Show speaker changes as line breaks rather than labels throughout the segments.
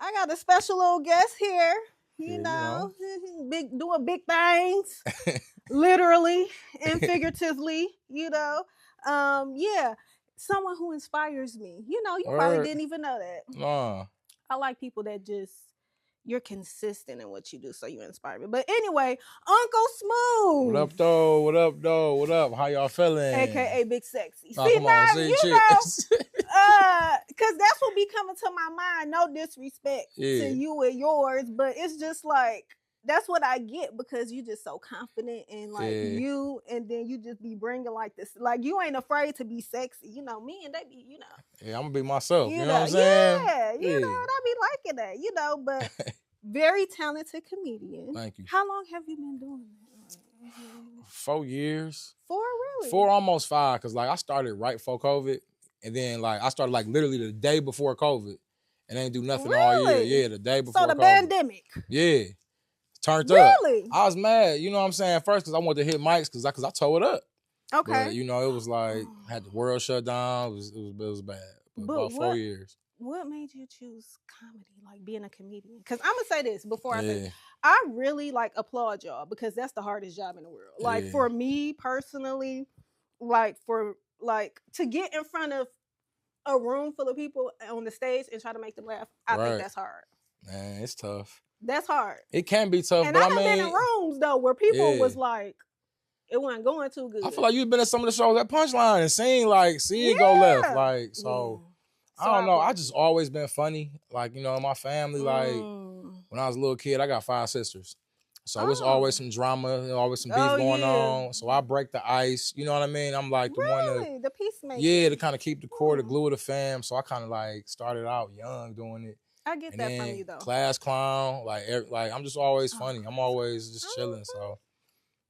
I got a special little guest here.
Yeah,
You
you
know,
know.
doing big things, literally and figuratively. Yeah, someone who inspires me. You probably
Word.
didn't even know that.
Nah.
I like people that just you're consistent in what you do, so you inspire me. But anyway, Uncle
What
Smooth,
up, though? What up, though? What up? How y'all feeling?
aka Big Sexy.
Nah,
See
come on.
now,
See, shit.
cause that's what be coming to my mind. No disrespect to
Yeah.
you and yours, but it's just like that's what I get because you just so confident in like
Yeah.
you, and then you just be bringing like this, like you ain't afraid to be sexy. Me and they be,
Yeah, I'm gonna be myself. You know what I'm saying?
yeah,
Yeah.
and I be liking that, but very talented comedian.
Thank you.
How long have you been doing that?
4 years.
4 really?
4, almost 5, because like I started right before COVID, and then like I started like literally the day before COVID, and ain't do nothing all year.
Really?
Yeah, the day before
So the
COVID.
pandemic.
Yeah, turned up.
Really?
I was mad, you know what I'm saying? First, because I wanted to hit mics, because I tore it up.
Okay.
But it was like had the world shut down. It was bad. But about 4 years.
What made you choose comedy, like being a comedian? Because I'm gonna say this before I say,
Yeah.
I really like applaud y'all because that's the hardest job in the world. Like
Yeah.
for me personally, like to get in front of a room full of people on the stage and try to make them laugh, I think
Right.
that's hard.
Man, it's tough.
That's hard.
It can be tough,
And
but
I
I
done
mean,
been in rooms though where people
Yeah.
was like, it wasn't going too good.
I feel like you've been at some of the shows at Punchline and see it go left. Like, so I don't know. I just always been funny. Like, in my family, like when I was a little kid, I got 5 sisters. So it was always some drama, always some beef going on. So I break the ice. You know what I mean? I'm like the one to,
the peacemaker.
yeah, to kind of keep the core, the glue of the fam. So I kind of like started out young doing it.
I get
And
that
then
from you though.
class clown, like I'm just always funny. I'm always just chilling. So,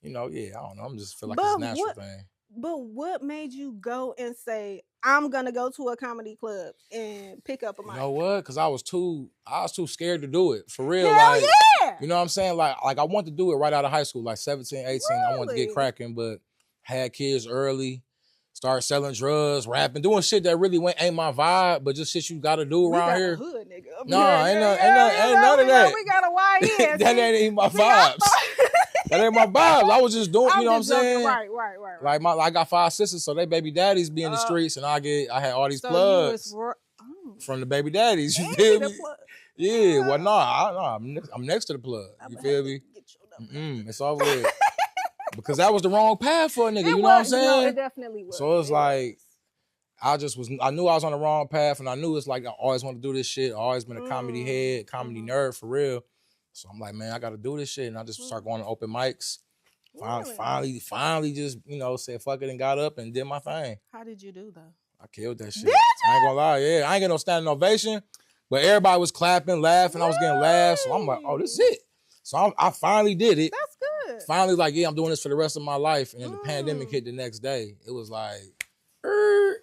I don't know. I'm just feel like it's a natural thing.
But what made you go and say, I'm gonna go to a comedy club and pick up a mic?
You know what? Because I was too scared to do it. For real.
Hell
like,
yeah!
You know what I'm saying? Like I wanted to do it right out of high school, like 17, 18. I wanted to get cracking, but had kids early, started selling drugs, rapping, doing shit that really ain't my vibe, but just shit you gotta do around here.
Hood, nigga.
Nah, ain't none of that.
We got a YN.
That ain't even my vibes. That ain't my vibes. I was just doing, you know what I'm saying?
Right.
Like I got 5 sisters, so they baby daddies be in the streets, and I had all these plugs from the baby daddies. You feel me? Yeah, well, I'm next to the plug. You feel me? It's over with. Because that was the wrong path for a nigga. You know what I'm saying?
No, it definitely was.
So it's like I knew I was on the wrong path, and I knew it's like I always wanted to do this shit. I always been a comedy head, comedy nerd for real. So I'm like, man, I got to do this shit. And I just start going to open mics. Finally just, said fuck it and got up and did my thing.
How did you do though?
I killed that shit. I ain't gonna lie, yeah. I ain't getting no standing ovation, but everybody was clapping, laughing. I was getting laughs. So I'm like, oh, this is it. So I finally did it.
That's good.
Finally, like, yeah, I'm doing this for the rest of my life. And then the pandemic hit the next day. It was like,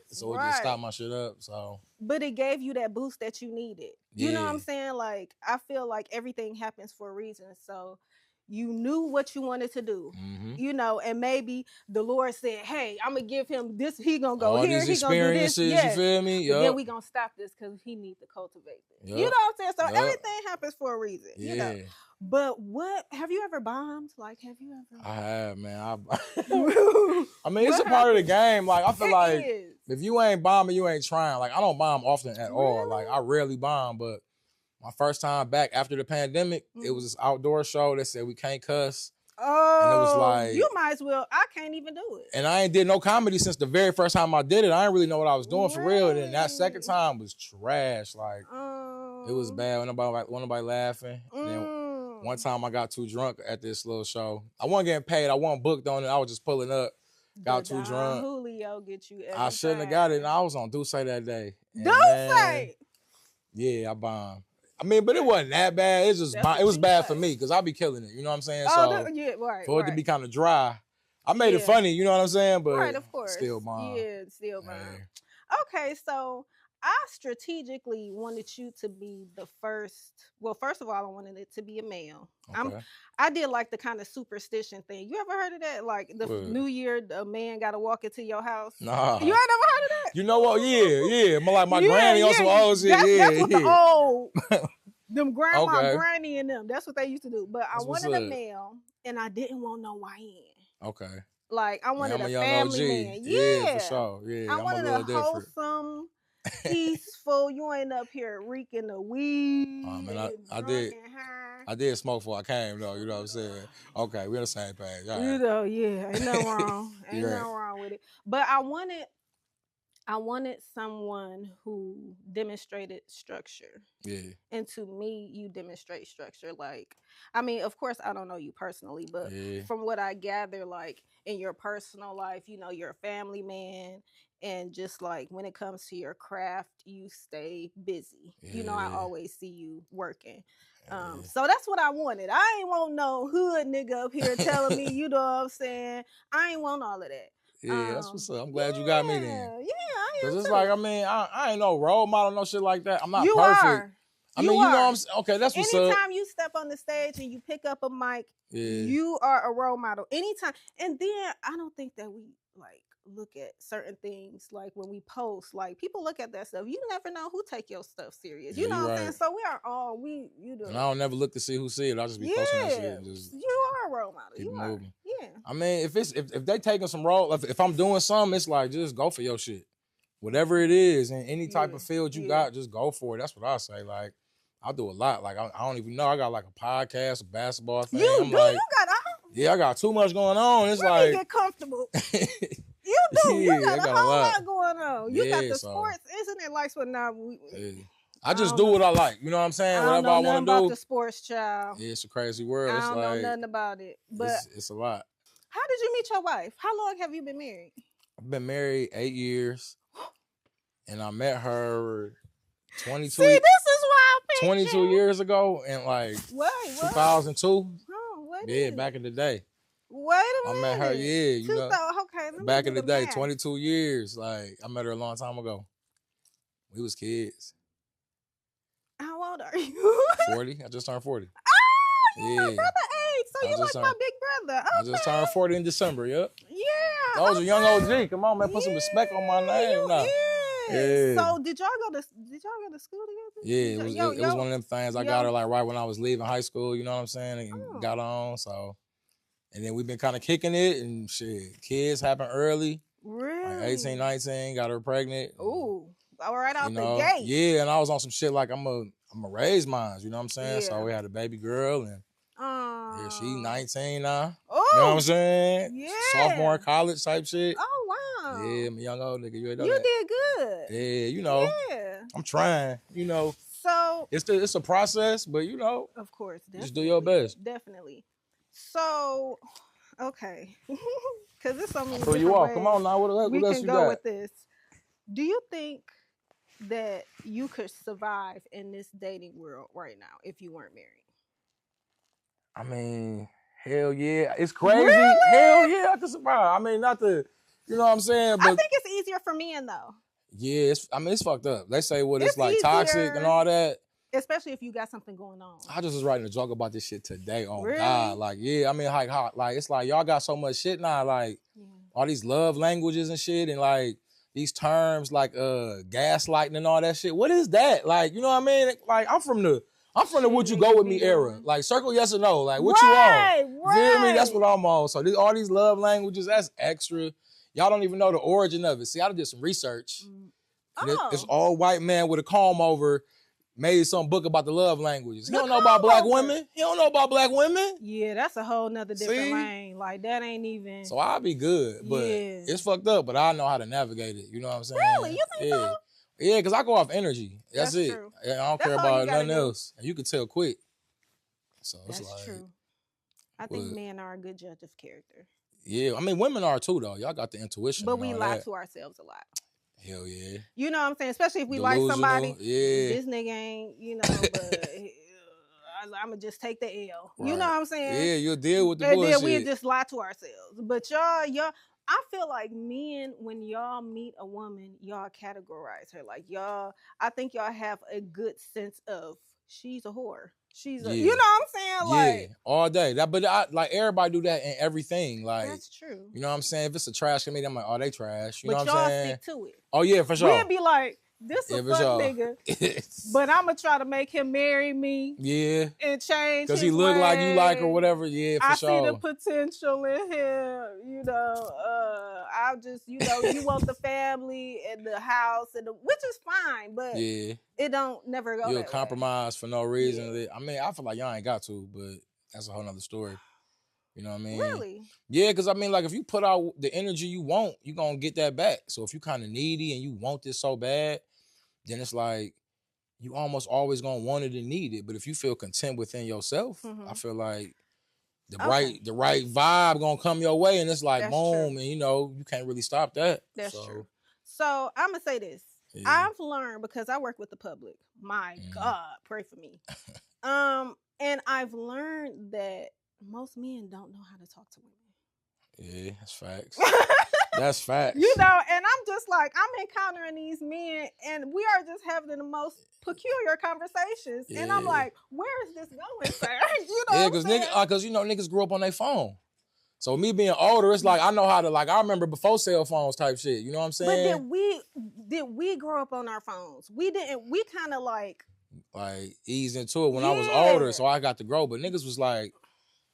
so it just stopped my shit up. So,
but it gave you that boost that you needed. You know what I'm saying? Like, I feel like everything happens for a reason. So you knew what you wanted to do, and maybe the Lord said, hey, I'm going to give him this. He going to go here. He going to do this.
You feel me?
Yep. Then we going to stop this because he needs to cultivate this. Yep. You know what I'm saying? So everything happens for a reason, But have you ever bombed? Like, have you ever?
I have, man. I mean, it's a part of the game. Like, I feel like if you ain't bombing, you ain't trying. Like, I don't bomb often at all. Like, I rarely bomb, but my first time back after the pandemic, it was this outdoor show that said we can't cuss.
Oh,
and it was like,
you might as well. I can't even do it.
And I ain't did no comedy since the very first time I did it. I didn't really know what I was doing for real. And then that second time was trash. Like, it was bad. Nobody laughing. And then one time I got too drunk at this little show. I wasn't getting paid. I wasn't booked on it. I was just pulling up. Got too drunk.
Julio get you every
I shouldn't have got it. And I was on Duce that day.
Duce?
Yeah, I bombed. I mean, but it wasn't that bad. It's just it was bad for me because I be killing it. You know what I'm saying? So for it to be kind of dry, I made it funny. You know what I'm saying? But
of course,
still bomb.
Yeah, still bomb. Okay, so I strategically wanted you to be the first. Well, first of all, I wanted it to be a male.
Okay.
I did like the kind of superstition thing. You ever heard of that? Like the New Year, a man got to walk into your house.
Nah.
You ain't never heard of that?
You know what? Yeah. My granny also always
That's what the old Them grandma, granny, and them. That's what they used to do. But I wanted a male, and I didn't want no YN.
Okay.
Like I wanted a family man.
Yeah, for sure. Yeah,
I wanted a wholesome, peaceful. You ain't up here reeking the weed.
Man, I did smoke before I came though. You know what I'm saying? Okay, we're on the same page. Right.
You know, yeah, ain't nothing wrong. Ain't nothing wrong with it. But I wanted someone who demonstrated structure. Yeah. And to me, you demonstrate structure. Like, I mean, of course, I don't know you personally, but from what I gather, like in your personal life, you know, you're a family man. And just like when it comes to your craft, you stay busy. Yeah. You know, I always see you working. So that's what I wanted. I ain't want no hood nigga up here telling me, you know what I'm saying? I ain't want all of that.
Yeah, that's what's up. I'm glad you got me then.
Yeah, I am.
Cause it's like, I mean, I ain't no role model, no shit like that. I'm not perfect. I mean, you know what I'm saying? Okay, that's what's up.
Anytime you step on the stage and you pick up a mic, you are a role model. Anytime. And then I don't think that we like look at certain things like when we post, like people look at that stuff. You never know who take your stuff serious. You know what I'm saying? So we are all you know.
And I don't never look to see who see it. I just be posting that shit.
You are a role model.
Keep
you
moving.
Yeah.
I mean, if they taking some role, if I'm doing something, it's like just go for your shit. Whatever it is, in any type of field you got, just go for it. That's what I say. Like, I do a lot. Like, I don't even know. I got like a podcast, a basketball thing.
You got
yeah, I got too much going on. It's
like get comfortable. You do. You got a whole lot going on. You got the sports, isn't it? Like what now?
I just do what I like. You know what I'm saying? Whatever I want to do.
About the sports, child.
Yeah, it's a crazy world.
I don't know nothing about it. But
it's a lot.
How did you meet your wife? How long have you been married?
I've been married 8 years. And I met her 22.
See, this is why I'm
22 years ago in like 2002.
Oh,
yeah, back in the day.
Wait a minute.
I met her, you know.
Okay,
back in the day, 22 years. Like, I met her a long time ago. We was kids.
How old are you?
40. I just turned 40.
Oh, you brother age. So you like my big brother. Okay.
I just turned 40 in December, yep.
Yeah.
I was a young OG. Come on, man. Put some respect on my name now.
Yeah. So did y'all go to school together?
Yeah, it was one of them things. I got her like right when I was leaving high school, you know what I'm saying? And got on, so. And then we've been kind of kicking it and shit. Kids happen early.
Really?
Like 18, 19, got her pregnant.
Ooh. All right out the gate.
Yeah, and I was on some shit like I'm a raise mine, you know what I'm saying? Yeah. So we had a baby girl and yeah, she 19 now.
Ooh.
You know what I'm saying?
Yeah.
Sophomore in college type shit.
Oh wow.
Yeah, I'm a young old nigga. You
did good.
Yeah, you know.
Yeah.
I'm trying, you know.
So
it's a process, but you know.
Of course, definitely.
Just do your best.
Definitely. So, okay. Because it's so many
different you are. Come on now. What else
we
can
go
got?
With this. Do you think that you could survive in this dating world right now if you weren't married?
I mean, hell yeah. It's crazy.
Really?
Hell yeah, I could survive. I mean, not to, you know what I'm saying? But
I think it's easier for men though.
Yeah, it's fucked up. They say it's like easier, toxic and all that.
Especially if you got something going on.
I just was writing a joke about this shit today. Oh
really?
God. Like, yeah, I mean, like it's like y'all got so much shit now, like all these love languages and shit, and like these terms like gaslighting and all that shit. What is that? Like, you know what I mean? Like, I'm from the would you go with me era. Like, circle yes or no. Like, what you on?
Right.
Feel me? That's what I'm on. So all these love languages, that's extra. Y'all don't even know the origin of it. See, I did some research. It's all white man with a comb over made some book about the love languages. He don't know about black women. He don't know about black women.
Yeah, that's a whole nother different lane. Like, that ain't even.
So I'll be good, but it's fucked up, but I know how to navigate it. You know what I'm saying?
Really? You think so?
Yeah, because I go off energy. That's it.
True.
I don't care about nothing else. And you can tell quick. So it's
that's true. I think men are a good judge of character.
Yeah, I mean, women are too, though. Y'all got the intuition.
But we lie to ourselves a lot.
Hell yeah.
You know what I'm saying? Especially if we like somebody. Yeah. This nigga ain't, you know, but I'm going to just take the L. Right. You know what I'm saying?
Yeah, you'll deal with the bullshit.
And then we just lie to ourselves. But y'all, I feel like men, when y'all meet a woman, y'all categorize her. Like, I think y'all have a good sense of, she's a whore. She's a, you know what I'm saying? Like,
all day. Like everybody do that in everything. Like,
that's true.
You know what I'm saying? If it's a trash committee, I'm like, oh, they trash. You know what I'm saying?
But y'all stick to it.
Oh yeah, for sure.
We'll be like, this a fuck nigga. But I'm going to try to make him marry me.
Yeah.
And change
because he look like you like or whatever. Yeah, for sure.
I see the potential in him. You know, I'll just, you know, you want the family and the house, which is fine, but it don't never go.
You'll compromise for no reason. Yeah. I mean, I feel like y'all ain't got to, but that's a whole nother story. You know what I mean?
Really?
Yeah, because I mean, like, if you put out the energy you want, you're going to get that back. So if you kind of needy and you want this so bad, then it's like, you almost always going to want it and need it. But if you feel content within yourself, I feel like the right vibe going to come your way. And it's like, that's boom, true. And you know, you can't really stop that.
That's true. So I'm going to say this. Yeah. I've learned, because I work with the public. My God, pray for me. And I've learned that most men don't know how to talk to women.
Yeah, that's facts. That's facts.
You know, and I'm just like, I'm encountering these men and we are just having the most peculiar conversations. Yeah. And I'm like, where is this going, sir? You know,
because you know, niggas grew up on their phone. So me being older, it's like I know how to, like, I remember before cell phones type shit. You know what I'm saying?
But did we grow up on our phones? We didn't. We kind of like
eased into it when I was older, so I got to grow. But niggas was like,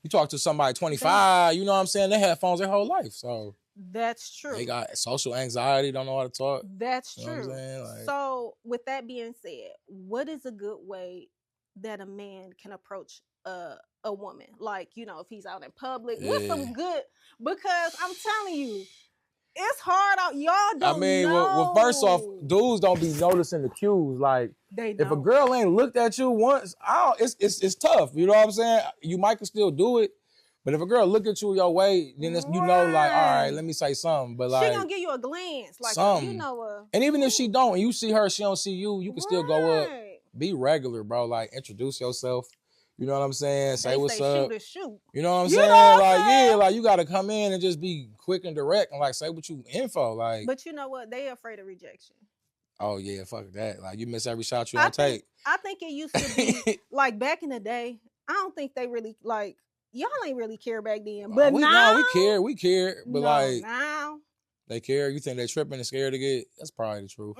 you talk to somebody 25, you know what I'm saying? They had phones their whole life, so.
That's true.
They got social anxiety, don't know how to talk.
That's
you
true.
Know what I'm saying? Like, so
with that being said, what is a good way that a man can approach a woman? Like, you know, if he's out in public, what's some good, because I'm telling you, it's hard out. Y'all don't know.
Well, first off, dudes don't be noticing the cues. Like, if a girl ain't looked at you once, it's tough. You know what I'm saying? You might can still do it. But if a girl look at you your way, then you know, like, all right, let me say something. But like,
she gonna give you a glance, like, you know,
and even if she don't, and you see her, she don't see you, you can still go up. Be regular, bro. Like, introduce yourself. You know what I'm saying? Say what's up.
Shoot.
You know what I'm saying? Like, like, you gotta come in and just be quick and direct and like say what you info. Like,
but you know what? They afraid of rejection.
Oh yeah, fuck that. Like, you miss every shot you don't take.
I think it used to be like back in the day. I don't think they really like. Y'all ain't really care back then, but now
we care, but
now
they care. You think they tripping and scared to get? That's probably the truth.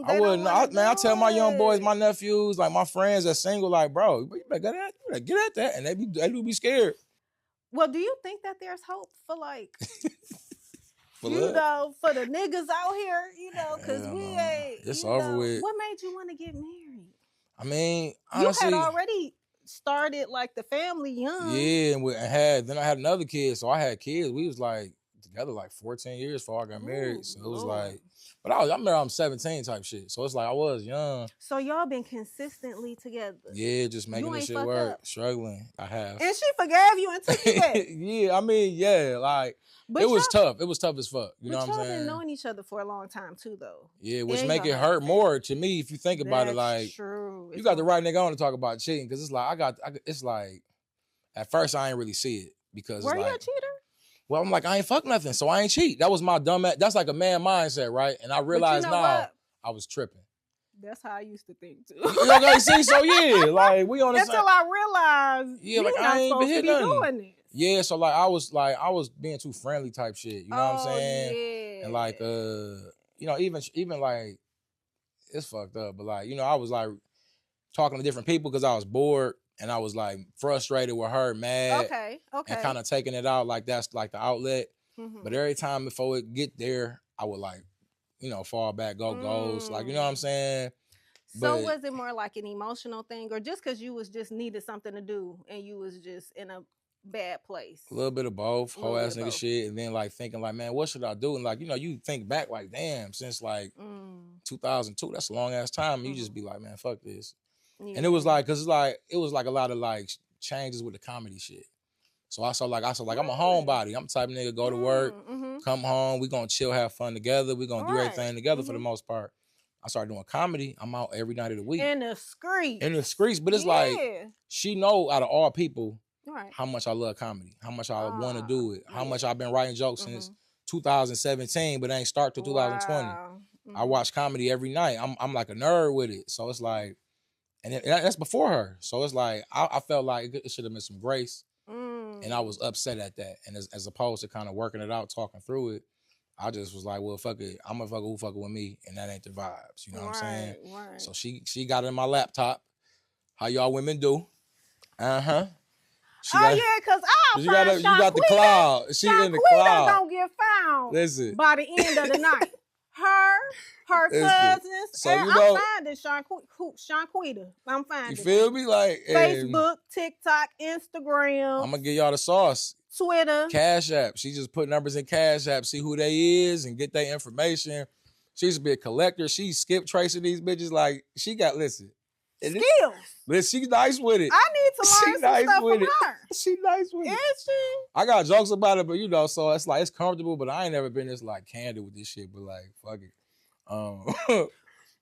I wouldn't. I tell my young boys, my nephews, like my friends that's single, like, bro, you better get at that, and they do be scared.
Well, do you think that there's hope for like, know, for the niggas out here, you know, because we ain't.
It's over with.
What made you want to get married?
I mean, honestly,
you had already started like the family young.
Yeah, and then I had another kid, so I had kids. We was like together like 14 years before I got married. So it was like, but I remember I'm 17 type shit. So it's like I was young.
So y'all been consistently together.
Yeah, just making this shit work. Struggling. I have.
And she forgave you and took you back.
Yeah, I mean, yeah, like but it was tough. It was tough as fuck. You know what I'm saying?
Y'all been knowing each other for a long time too, though.
Yeah, which make it hurt more to me if you think about it. Like,
true.
You got the right nigga on to talk about cheating, because it's like it's like at first I ain't really see it because
were
it's
you
like,
a cheater?
Well, I'm like, I ain't fuck nothing, so I ain't cheat. That was my dumb ass. That's like a man mindset, right? And I realized now I was tripping.
That's how I used to think too.
Okay, see, so yeah, like we on the
until I realized, like I ain't even hit nothing. Doing this.
Yeah, so like I was being too friendly type shit. You know what I'm saying?
Yeah.
And like you know, even like it's fucked up, but like, you know, I was like talking to different people because I was bored and I was like frustrated with her, mad.
Okay.
And kind of taking it out, like that's like the outlet. Mm-hmm. But every time before it get there, I would like, you know, fall back, go ghost. Like, you know what I'm saying?
So was it more like an emotional thing, or just because you was just needed something to do and you was just in a bad place?
A little bit of both, whole ass nigga shit, and then like thinking like, man, what should I do? And like, you know, you think back like, damn, since like 2002, that's a long ass time. You just be like, man, fuck this. Yeah. And it was like, cause it was like a lot of like changes with the comedy shit. So I saw like I'm a homebody. I'm the type of nigga go to work, come home, we gonna chill, have fun together. We gonna do everything together for the most part. I started doing comedy. I'm out every night of the week.
In the streets.
But it's like, she know out of all people how much I love comedy, how much I want to do it, how much I've been writing jokes since 2017, but it ain't start till 2020. I watch comedy every night. I'm like a nerd with it. So it's like, and that's before her. So it's like, I felt like it should have been some grace. And I was upset at that. And as opposed to kind of working it out, talking through it, I just was like, well, fuck it. I'm gonna fuck who fucking with me, and that ain't the vibes. You know what I'm saying?
Right.
So she got it in my laptop. How y'all women do?
Yeah, cause you got
the cloud. She in the cloud.
Don't get found.
Listen.
By the end of the night. Her cousins. So I'm finding Shanquita. I'm finding.
You feel me? Like
Facebook, TikTok, Instagram.
I'm gonna give y'all the sauce.
Twitter.
Cash App. She just put numbers in Cash App, see who they is, and get their information. She used to be a collector. She skip tracing these bitches. Like, she got, listen.
Skills.
Listen, she's nice with it.
I need to learn some stuff from her.
She nice with it.
Is she?
I got jokes about it, but you know, so it's like, it's comfortable, but I ain't never been this like candid with this shit, but like, fuck it.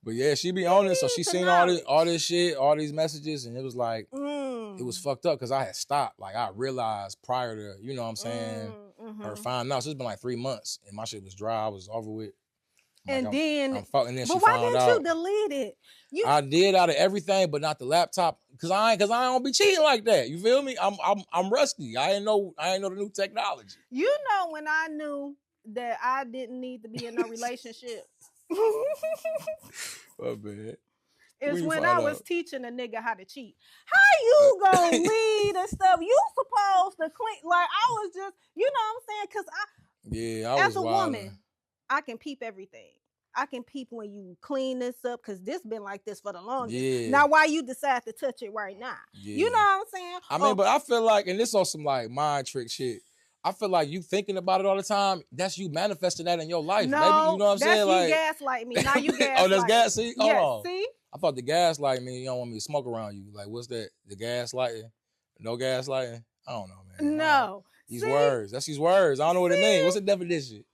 But yeah, she be on it, so she seen all this shit, all these messages, and it was like, it was fucked up because I had stopped. Like, I realized prior to, you know what I'm saying, her finding out. So it's been like 3 months, and my shit was dry. I was over with.
And then
but why didn't
you delete it?
I did out of everything, but not the laptop, cause I don't be cheating like that. You feel me? I'm rusty. I ain't know the new technology.
You know when I knew that I didn't need to be in a relationship.
Oh man.
It's when I was teaching a nigga how to cheat. How you gonna read and stuff? You supposed to clean. Like, I was just, you know what I'm saying? Cause I as a woman, I can peep everything. I can peep when you clean this up, because this been like this for the longest. Yeah. Now, why you decide to touch it right now? Yeah. You know what I'm saying?
I mean, but I feel like, and this on some like mind trick shit, I feel like you thinking about it all the time, that's you manifesting that in your life.
No,
maybe, you know what I'm saying?
Like, gaslight me. Now you gaslight.
Oh, that's gas? See? Hold on.
See?
I thought the gaslight mean you don't want me to smoke around you. Like, what's that? The gaslighting? No gaslighting? I don't know, man.
No.
These words. That's these words. I don't know what it means. What's the definition?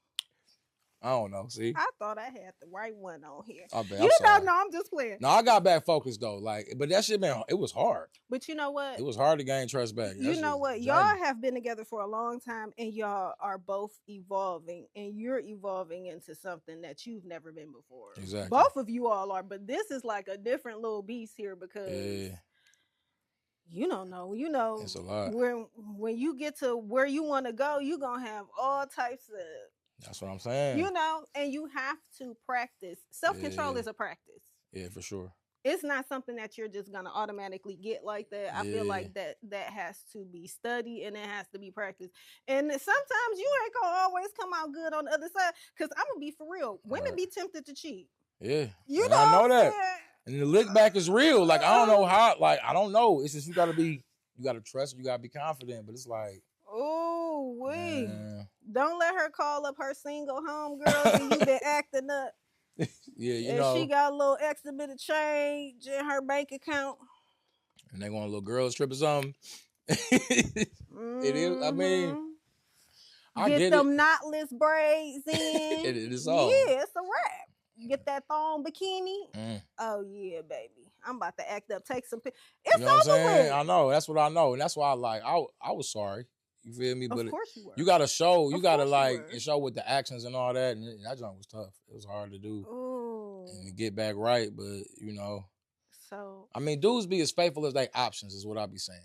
I don't know. See?
I thought I had the right one on here.
I bet.
You don't know. I'm just playing.
No, I got back focused though. Like, but that shit, man, it was hard.
But you know what?
It was hard to gain trust back.
You know what? Y'all have been together for a long time, and y'all are both evolving, and you're evolving into something that you've never been before.
Exactly.
Both of you all are, but this is like a different little beast here because you don't know. You know,
it's a lot.
When you get to where you want to go, you're gonna have all types of.
That's what I'm saying.
You know, and you have to practice. Self-control is a practice.
Yeah, for sure.
It's not something that you're just gonna automatically get like that. I feel like that has to be studied and it has to be practiced. And sometimes you ain't gonna always come out good on the other side. Cause I'm gonna be for real. Women be tempted to cheat.
Yeah.
You know,
I know that. And the look back is real. Like, I don't know how, like, I don't know. It's just you gotta trust, you gotta be confident. But it's like,
oh, wait. Don't let her call up her single homegirl and you been acting up.
Yeah, you know.
She got a little extra bit of change in her bank account.
And they want a little girls trip or something. It is, I mean. I
get them knotless braids in.
It is all.
Yeah, it's a wrap. Get that thong bikini. Oh, yeah, baby. I'm about to act up. Take some pictures. It's
you know what I'm
over with.
I know. That's what I know. And that's why I was sorry. You feel me? But
of course you were.
You gotta show. You gotta show with the actions and all that. And that joint was tough. It was hard to do.
Ooh.
And to get back right. But you know.
So.
I mean, dudes be as faithful as they options is what I be saying.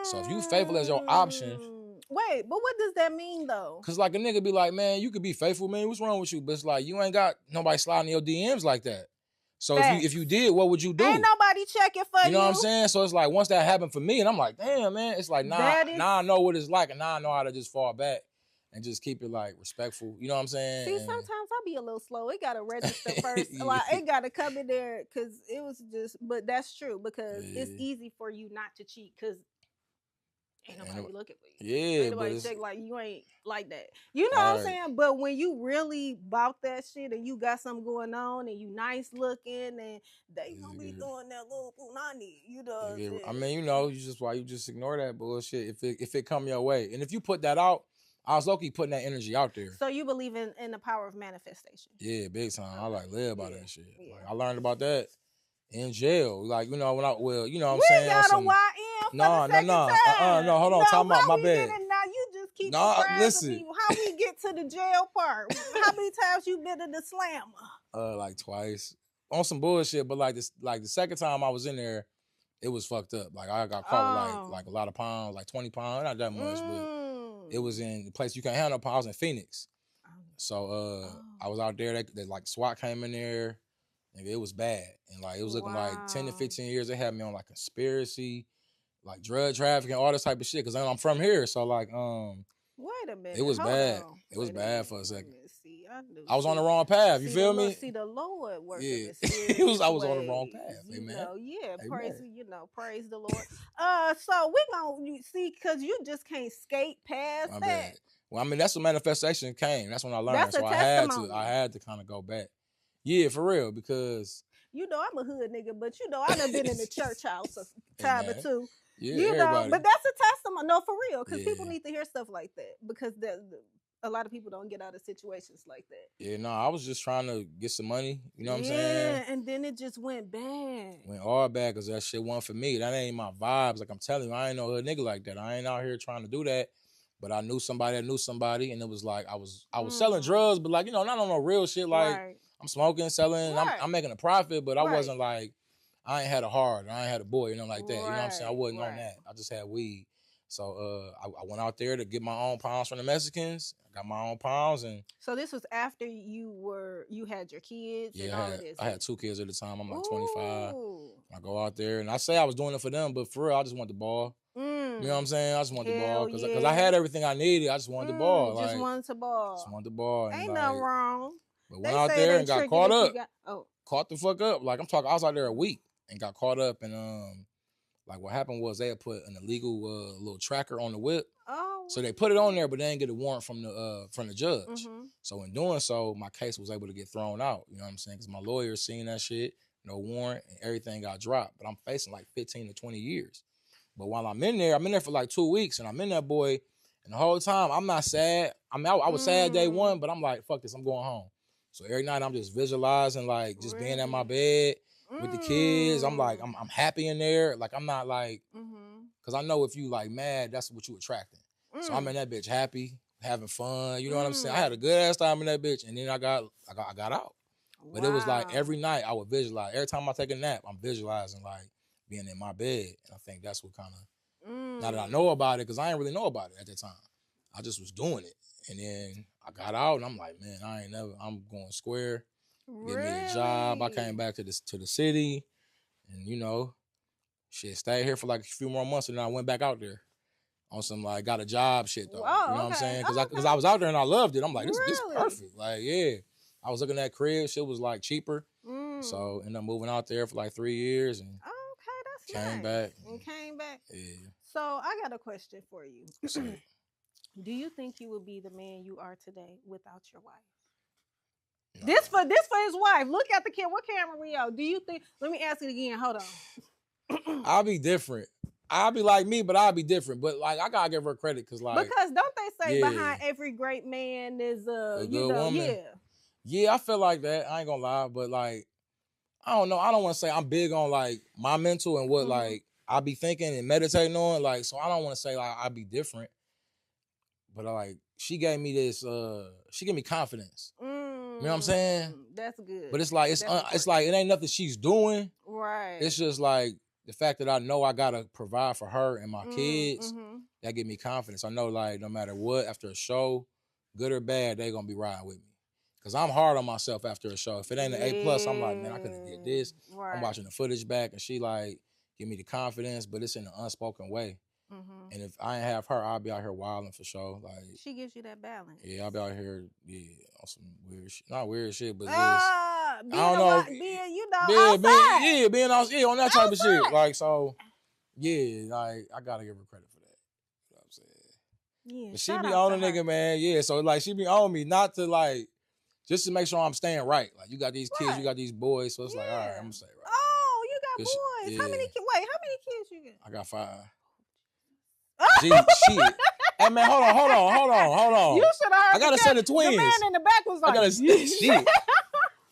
So if you faithful as your option.
Wait, but what does that mean though?
Cause like a nigga be like, man, you could be faithful, man. What's wrong with you? But it's like you ain't got nobody sliding your DMs like that. So if you did, what would you do?
Ain't nobody checking for you.
You know what I'm saying? So it's like once that happened for me, and I'm like, damn, man. It's like now I know what it's like, and now I know how to just fall back and just keep it like respectful. You know what I'm saying?
See, sometimes I be a little slow. It gotta register first. Like it gotta come in there because it was just. But that's true because it's easy for you not to cheat because. Ain't nobody looking for you.
Yeah,
ain't nobody check like you ain't like that. You know what I'm saying? But when you really bout that shit and you got something going on and you nice looking and they gonna be doing that little punani, you know.
Yeah. I mean, you know, you just ignore that bullshit if it come your way. And if you put that out, I was low-key putting that energy out there.
So you believe in the power of manifestation?
Yeah, big time. I like live by that shit. Yeah. Like, I learned about that in jail. Like, you know, you know what I'm saying?
We got a YN for the second time.
No, hold on. Time out, my bad.
Now you just keep surprising me. How we get to the jail part? How many times you been in the slammer?
Like twice. On some bullshit, but like the second time I was in there, it was fucked up. Like I got caught with like a lot of pounds, like 20 pounds, not that much, but it was in the place you can't handle pounds in Phoenix. So I was out there. They like SWAT came in there. And it was bad. And like it was looking like 10 to 15 years. They had me on like conspiracy, like drug trafficking, all this type of shit. Cause I'm from here. So like
wait a minute.
It was bad.
On.
It was bad for a second.
See,
I was on the wrong path. You feel me?
See the Lord working.
Yeah. I was on the wrong path. Amen.
Praise praise the Lord. So we gonna see, cause you just can't skate past that. Bad.
Well, I mean, that's when manifestation came. That's when I learned. So I had to kind of go back. Yeah, for real, because
I'm a hood nigga, but I done been in the church house a time or two.
Yeah, everybody.
But that's a testimony. No, for real, because people need to hear stuff like that, because a lot of people don't get out of situations like that.
Yeah, no, I was just trying to get some money. You know what I'm saying?
Yeah, and then it just went bad.
Went all bad because that shit wasn't for me. That ain't my vibes. Like I'm telling you, I ain't no hood nigga like that. I ain't out here trying to do that. But I knew somebody that knew somebody, and it was like I was selling drugs, but like not on no real shit. Like I'm smoking, selling, I'm making a profit, but I wasn't like I ain't had a heart, I ain't had a boy, like that. You know what I'm saying? I wasn't on that. I just had weed. So I went out there to get my own pounds from the Mexicans. I got my own pounds, and
so this was after you had your kids.
Yeah,
and all of this.
I had 2 kids at the time. I'm like 25. I go out there, and I say I was doing it for them, but for real, I just want the ball. You know what I'm saying? I just want the ball because I had everything I needed. I just wanted the ball.
Just wanted the ball.
Just wanted the ball.
Ain't nothing wrong.
But went out there and got caught up. Caught the fuck up. Like I'm talking, I was out there a week and got caught up. And like what happened was they had put an illegal little tracker on the whip.
Oh.
So they put it on there, but they didn't get a warrant from the judge. Mm-hmm. So in doing so, my case was able to get thrown out. You know what I'm saying? Because my lawyer seen that shit, no warrant, and everything got dropped. But I'm facing like 15 to 20 years. But while I'm in there for like 2 weeks, and I'm in that boy, and the whole time I'm not sad. I mean, I was sad day one, but I'm like, fuck this, I'm going home. So every night I'm just visualizing, like just being at my bed with the kids. I'm like, I'm happy in there. Like I'm not like, because I know if you like mad, that's what you attracting. So I'm in that bitch happy, having fun. You know what I'm saying? I had a good ass time in that bitch, and then I got out. But it was like every night I would visualize. Every time I take a nap, I'm visualizing like being in my bed. And I think that's what kind of, now that I know about it, because I didn't really know about it at the time. I just was doing it. And then I got out and I'm like, man, I'm going square. Get me a job. I came back to the city and, shit, stayed here for like a few more months and then I went back out there on some like, got a job shit though. You know what I'm saying? Because I was out there and I loved it. I'm like, this is perfect. Like, yeah. I was looking at crib. Shit was like cheaper. So ended up moving out there for like 3 years and came back. Yeah.
So I got a question for you. Do you think you would be the man you are today without your wife? No. This for his wife. Look at the camera. What camera we on? Do you think? Let me ask it again. Hold on.
I'll be different. I'll be like me, but I'll be different. But like I gotta give her credit because
don't they say behind every great man is a good woman?
Yeah, I feel like that. I ain't gonna lie, but like I don't know. I don't want to say I'm big on like my mental and what like I be thinking and meditating on. Like, so I don't want to say like I be different, but like she gave me this. She gave me confidence. You know what I'm saying?
That's good.
But it's like it's like it ain't nothing she's doing.
Right.
It's just like the fact that I know I gotta provide for her and my kids. That give me confidence. I know like no matter what, after a show, good or bad, they gonna be riding with me. Cause I'm hard on myself after a show. If it ain't an A+, I'm like, man, I couldn't get this. Right. I'm watching the footage back, and she like give me the confidence, but it's in an unspoken way. And if I ain't have her, I'll be out here wilding for sure. Like
she gives you that balance.
Yeah, I'll be out here, on some weird shit. Not weird shit, but just I don't know. Being outside, on that type of shit. Like so, yeah, like I gotta give her credit for that. You know what I'm saying?
Yeah.
But she be on a nigga, man. Yeah, so like she be on me, not to like. Just to make sure I'm staying right. Like, you got these kids, you got these boys. So it's like, all right, I'm going to stay right.
Oh, you got boys. How many kids you got?
I got 5. Gee, shit. Hey, man, hold on.
You should have.
I got a set of twins.
The man in the back was like,
shit.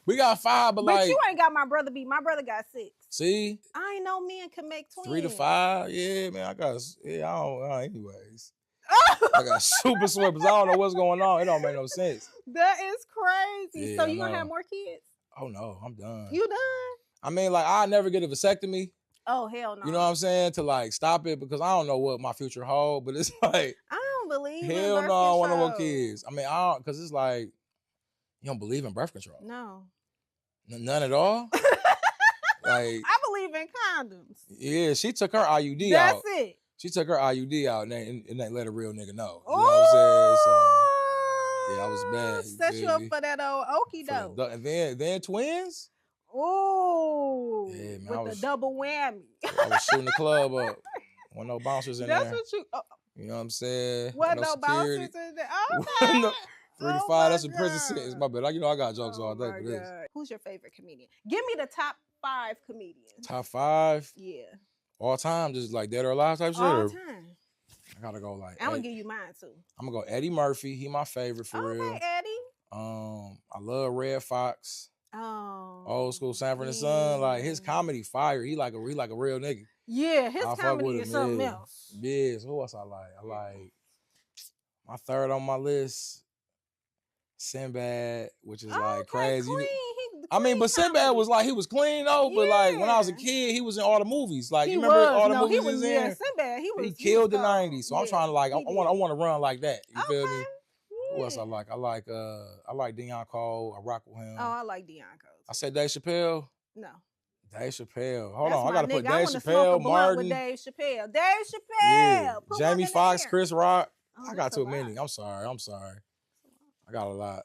We got 5, but like.
But you ain't got my brother beat. My brother got 6.
See?
I ain't know men can make twins.
3 to 5. Yeah, man, I don't, anyways. I got super swimmers. I don't know what's going on. It don't make no sense.
That is crazy.
Yeah,
so you gonna have more kids?
Oh no, I'm done.
You done?
I mean, like I never get a vasectomy.
Oh hell no.
You know what I'm saying? To like stop it because I don't know what my future hold. But it's like
I don't believe.
Hell no, I want no more kids. I mean, I don't because it's like You don't believe in birth control?
No.
None at all? Like,
I believe in condoms.
Yeah, she took her IUD
That's
out.
it.
She took her IUD out and they let a real nigga know. You know what I'm saying? So, yeah, I was bad.
Set you up for that old okie doke.
And then twins?
Oh,
yeah, man,
with the double whammy.
I was shooting the club up. Wasn't no bouncers in there.
That's what you...
You know what I'm saying?
Wasn't no bouncers in there? Okay.
No, 35, that's a prison sentence. My bad. You know I got jokes all day for this.
Who's your favorite comedian? Give me the top 5 comedians.
Top 5?
Yeah.
All time? Just like dead or alive type shit?
All time.
I gotta go like...
I'm gonna give you mine too.
I'm gonna go Eddie Murphy. He my favorite for real.
Okay, Eddie.
I love Red Fox.
Oh.
Old school Sanford and Son. Like his comedy fire. He like a real nigga.
Yeah, his comedy is something else.
Yeah, so who else I like? I like my third on my list, Sinbad, which is like crazy. Clean but Sinbad was like, he was clean though, but like when I was a kid, he was in all the movies. Like, you remember all the movies he was in?
Yeah, Sinbad, he
killed the 90s. So I'm trying to like, I want to run like that. You feel me? Who else I like? I like Deion Cole. I rock with him.
Oh, I like Deion Cole.
I said Dave Chappelle.
No.
Dave Chappelle. Hold on, I gotta put Dave Chappelle,
Martin. With Dave Chappelle. Yeah.
Jamie Foxx, Chris Rock. I got too many. I'm sorry. I got a lot.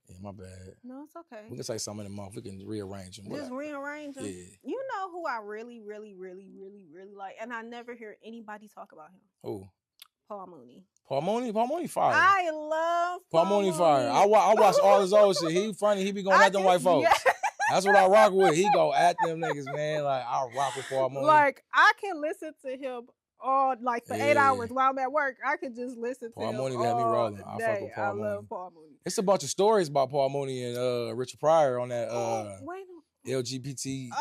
Yeah, my bad.
No, it's okay.
We can say some in the month. We can rearrange them.
Just rearrange them?
Yeah.
You know who I really, really, really, really, really like, and I never hear anybody talk about him.
Who?
Paul Mooney.
Paul Mooney fire.
I love
Paul Mooney fire. I watch all his old shit. He funny. He be going at them white folks. Yeah. That's what I rock with. He go at them niggas, man. Like, I rock with Paul Mooney.
Like, I can listen to him all, like, for 8 hours while I'm at work. I can just listen to him
Paul Mooney got me rolling. I fuck with Paul Mooney.
I love Paul Mooney.
It's a bunch of stories about Paul Mooney and Richard Pryor on that LGBTQWXY.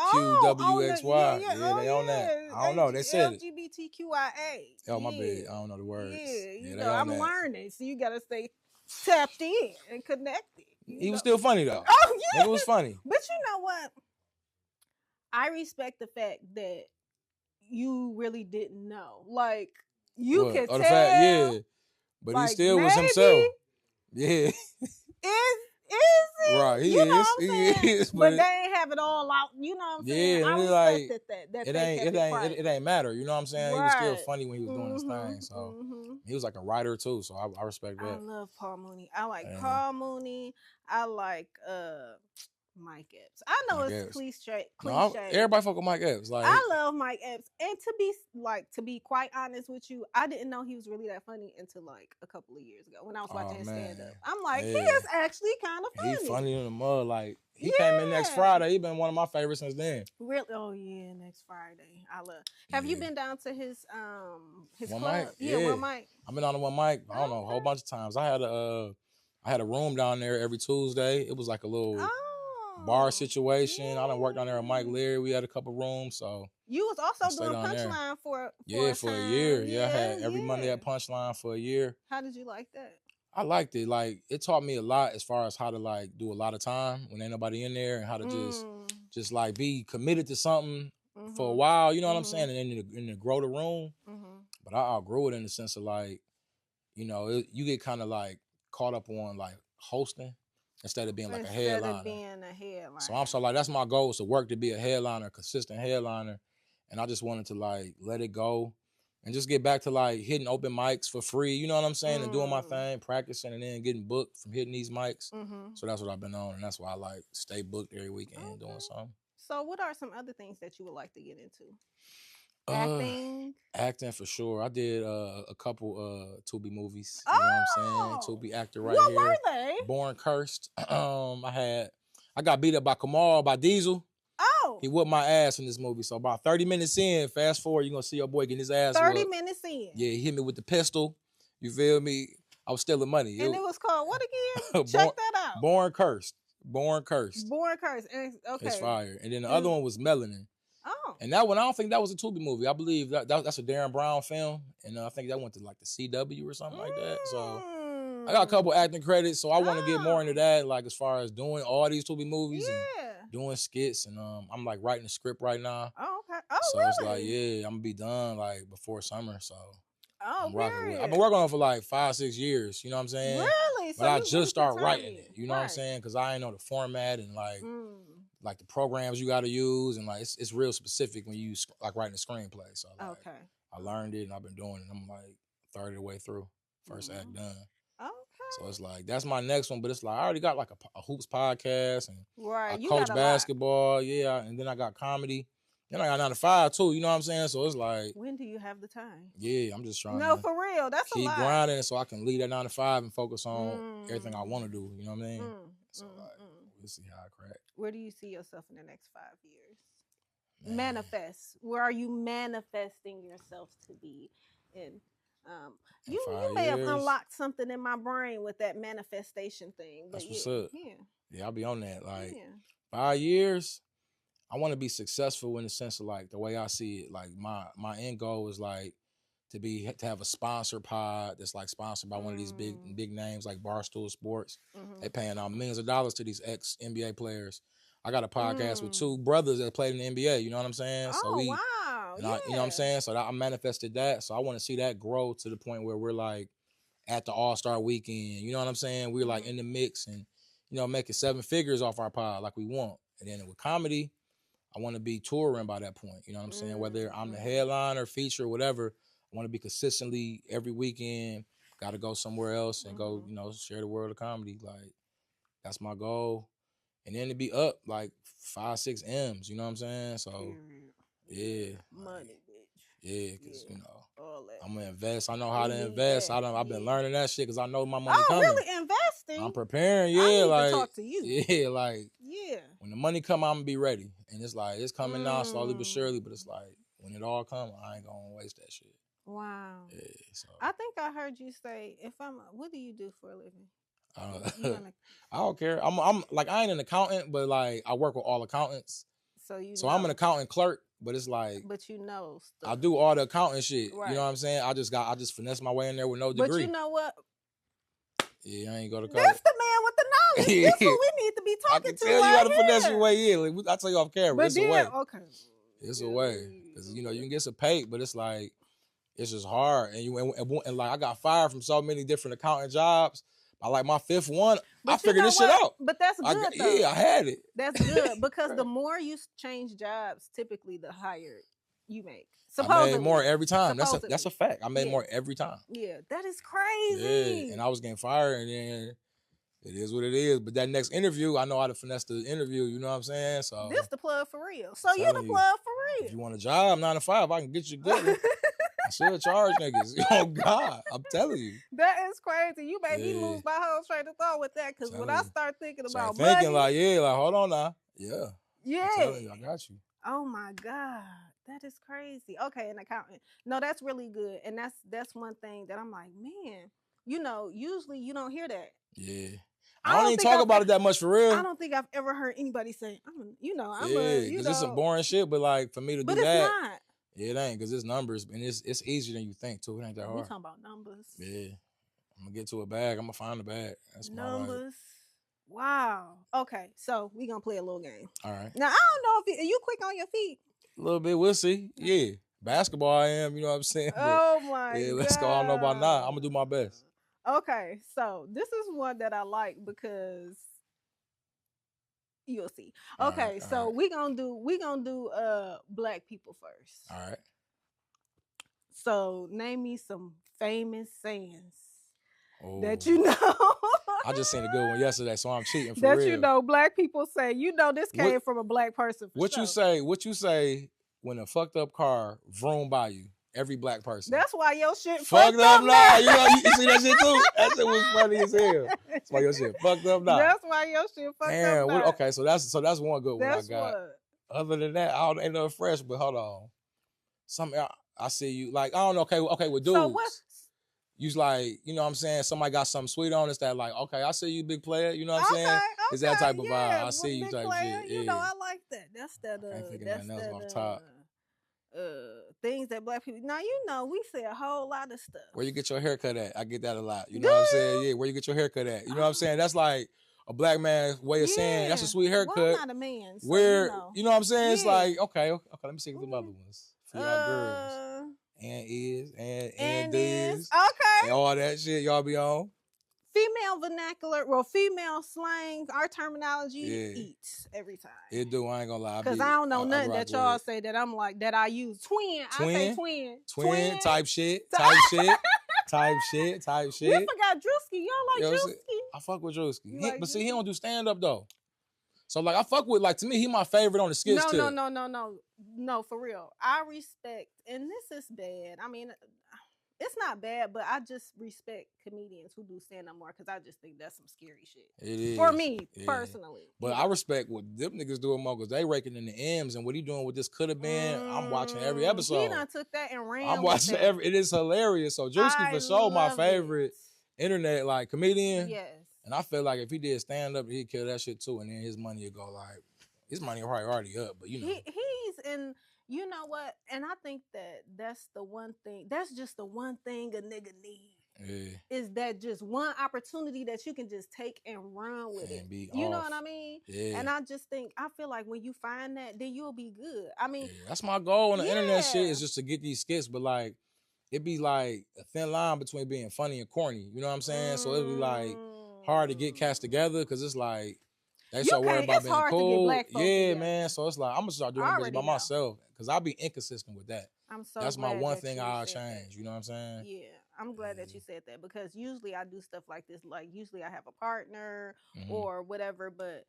They on that. I don't know. They said it.
LGBTQIA.
Oh, my bad. I don't know the words.
Yeah, you know, I'm learning. So you got to stay tapped in and connected.
He was still funny, though.
Oh, yeah.
It was funny.
But you know what? I respect the fact that you really didn't know. Like, you could tell.
Yeah. But like, he still was himself. Yeah.
Is it?
Right, he is.
But they ain't have it all out. You know what I'm saying?
Yeah,
I respect that
it ain't matter. You know what I'm saying? Right. He was still funny when he was doing his thing. So he was like a writer too. So I respect that.
I love Paul Mooney. I like Paul Mooney. I like Mike Epps. I know Mike it's cliche.
No, everybody fuck with Mike Epps. Like,
I love Mike Epps, and to be quite honest with you, I didn't know he was really that funny until like a couple of years ago when I was watching his stand up. I'm like, he is actually kind of funny.
He's funny in the mud. Like, he came in next Friday. He been one of my favorites since then.
Really? Oh yeah, next Friday. I love. Have you been down to his
one
club?
Mic?
Yeah, One Mic.
I've been on the One Mic. I don't know, a whole bunch of times. I had a room down there every Tuesday. It was like a little bar situation. I done worked down there with Mike Leary. We had a couple rooms, so
you was also doing Punchline for
a year. Yeah, I had every Monday at Punchline for a year.
How did you like that?
I liked it. Like, it taught me a lot as far as how to like do a lot of time when ain't nobody in there, and how to just like be committed to something for a while. You know what I'm saying? And then to grow the room. But I outgrew it in the sense of like, you know, you get kind of like caught up on like hosting instead of being like a headliner. So I'm so like, that's my goal, is to work to be a headliner, consistent headliner. And I just wanted to like let it go and just get back to like hitting open mics for free, you know what I'm saying? And doing my thing, practicing, and then getting booked from hitting these mics. So that's what I've been on, and that's why I like stay booked every weekend doing something.
So what are some other things that you would like to get into?
Acting for sure. I did a couple Tubi movies. You know what I'm saying? Tubi actor right here.
What were they?
Born Cursed. I got beat up by Kamal, by Diesel.
Oh.
He whooped my ass in this movie. So about 30 minutes in, fast forward, you're gonna see your boy getting his ass
30
whooped.
minutes in.
Yeah, he hit me with the pistol. You feel me? I was stealing money.
And it was called what again? Check that out.
Born Cursed. Born Cursed.
Born Cursed. Okay.
It's fire. And then the other one was Melanin.
Oh.
And that one, I don't think that was a Tubi movie. I believe that's a Darren Brown film. And I think that went to like the CW or something like that. So I got a couple acting credits. So I want to get more into that, like as far as doing all these Tubi movies and doing skits. And I'm like writing a script right now.
Oh, okay. Oh,
so
really?
It's like, yeah, I'm going to be done like before summer. So
Oh, period.
I've been working on it for like 5-6 years. You know what I'm saying?
Really?
But I just started writing it. You know what I'm saying? Because I ain't know the format and like the programs you got to use, and like it's real specific when you like writing a screenplay. So like, I learned it and I've been doing it. I'm like 30 of the way through, first act done. Okay. So it's like that's my next one, but it's like I already got like a hoops podcast and I coach basketball, and then I got comedy. Then I got 9 to 5 too, you know what I'm saying? So it's like,
when do you have the time?
Yeah, I'm just trying
to for real. That's
keep grinding so I can leave that 9 to 5 and focus on everything I want to do. You know what I mean? So like, we'll see how I crack.
Where do you see yourself in the next 5 years? Man. Manifest. Where are you manifesting yourself to be in? You may have unlocked something in my brain with that manifestation thing. But
that's what's up. Yeah, I'll be on that. Like 5 years, I want to be successful in the sense of like the way I see it. Like my end goal is like to have a sponsor pod that's like sponsored by one of these big names like Barstool Sports. They paying out millions of dollars to these ex NBA players. I got a podcast with 2 brothers that played in the NBA. You know what I'm saying?
Oh,
so
wow.
You know what I'm saying? So I manifested that. So I want to see that grow to the point where we're like at the All-Star weekend. You know what I'm saying? We're like in the mix and, you know, making 7 figures off our pod like we want. And then with comedy, I want to be touring by that point. You know what I'm saying? Whether I'm the headliner, feature, whatever, I want to be consistently every weekend. Got to go somewhere else and go, you know, share the world of comedy. Like, that's my goal. And then to be up like 5-6 M's, you know what I'm saying? So, yeah.
Money, bitch.
Yeah, because, you know, I'm going to invest. I know how to invest. I've been learning that shit because I know my money coming.
Oh, really? Investing?
I'm preparing,
I need
like.
to talk to you.
Yeah, like. Yeah. When the money come, I'm going to be ready. And it's like, it's coming now slowly but surely, but it's like, when it all comes, I ain't going to waste that shit.
Wow.
Yeah, so.
I think I heard you say, what do you do for a living?
I don't care. I'm like, I ain't an accountant, but like, I work with all accountants. So I'm an accountant clerk, but it's like.
But you know stuff.
I do all the accounting shit. Right. You know what I'm saying? I just finesse my way in there with no degree.
But you know what?
Yeah, I ain't go to college.
That's the man with the knowledge. That's what we need to be talking to. I can
tell you how to finesse your way in. Like, I'll tell you off camera.
But
it's a way.
Okay.
It's a way. Because, you know, you can get some paid, but it's like, it's just hard. And like, I got fired from so many different accounting jobs. By like my 5th one, I figured this shit out.
But that's good, though.
Yeah, I had it.
That's good because the more you change jobs, typically the higher you make.
I made more every time. That's a fact. I made more every time.
Yeah, that is crazy.
Yeah, and I was getting fired, and then it is what it is. But that next interview, I know how to finesse the interview. You know what I'm saying? So
this the plug for real. So you the plug for real.
If you want a job, 9 to 5, I can get you good. I should charge niggas. Oh God, I'm telling you.
That is crazy. You made me lose my whole train of thought with that. Because when I start thinking about
money,
like
hold on now. Yeah.
Yeah.
I'm telling you, I got you.
Oh my God. That is crazy. Okay, an accountant. No, that's really good. And that's one thing that I'm like, man, you know, usually you don't hear that.
Yeah. I don't even talk about it that much for real.
I don't think I've ever heard anybody say, because
it's some boring shit, but like for me to do that.
But it's not.
Yeah, it ain't, because it's numbers, and it's easier than you think, too. It ain't that hard.
We talking about numbers.
Yeah. I'm going to get to a bag. I'm going to find the bag. That's
numbers. Wow. Okay, so we going to play a little game.
All right.
Now, I don't know if you quick on your feet.
A little bit. We'll see. Yeah. Basketball I am, you know what I'm saying?
Oh, my God.
Yeah, let's go. I don't know about now. I'm going to do my best.
Okay, so this is one that I like because you'll see. Okay, so we gonna do black people first.
All right.
So name me some famous sayings that you know.
I just seen a good one yesterday, so I'm cheating for
real.
That
you know, black people say. You know, this came from a black person.
What you say when a fucked up car vroom by you? Every black person.
That's why your shit
fucked up now. You know, you see that shit too? That shit was funny as hell. That's why your shit fucked up now.
That's why your shit fucked up now.
Okay, so that's one good one I got. Other than that, I ain't no fresh, but hold on. Something I see you like, I don't know, okay, with dudes. So what? You's like, you know what I'm saying? Somebody got something sweet on us that like, okay, I see you, big player. You know what I'm saying? Okay. It's that type of vibe. I see you type
player,
shit.
You know, I like that. That's that.
I can't think of nothing else off top.
Things that black people now, you know, we say a whole lot of stuff.
Where you get your haircut at? I get that a lot. You know what I'm saying? Yeah, where you get your haircut at? You know what I'm saying? That's like a black man's way of saying that's a sweet haircut.
Well, I'm not a man. So
where you know what I'm saying? It's like, okay, let me see the other ones for y'all girls. and is
okay,
and all that shit y'all be on.
Female vernacular, well, female slang, our terminology eats every time.
It do. I ain't gonna lie.
Because I don't know nothing that y'all say that I'm like that I use. Twin. I say twin
type shit, type shit. Type shit.
We forgot Drewski. Y'all like Drewski?
I fuck with Drewski. But see, he don't do stand up though. So like I fuck with, like, to me, he my favorite on the skits too.
No, for real. I respect, and this is bad. I mean, it's not bad, but I just respect comedians who do stand up more because I just think that's some scary shit.
It is.
For me, personally.
But I respect what them niggas doing more because they raking in the M's, and what he doing with this could have been. I'm watching every episode.
He done took that and ran.
I'm watching every. It is hilarious. So Drewski for sure my favorite internet like comedian.
Yes.
And I feel like if he did stand up, he'd kill that shit too, and then his money would go like, his money probably already up, but you know.
He's in, you know what? And I think that's the one thing, that's just the one thing a nigga need.
Yeah.
Is that just one opportunity that you can just take and run with it. You know what I mean?
Yeah.
And I just think, I feel like when you find that, then you'll be good. I mean.
Yeah, that's my goal on the internet shit, is just to get these skits, but like, it be like a thin line between being funny and corny. You know what I'm saying? So it'd be like hard to get cast together because it's like they so worried about being cool. Man. So it's like I'm gonna start doing this by myself because I'll be inconsistent with that. That's my one thing I'll change. You know what I'm saying?
Yeah, I'm glad that you said that because usually I do stuff like this. Like usually I have a partner or whatever, but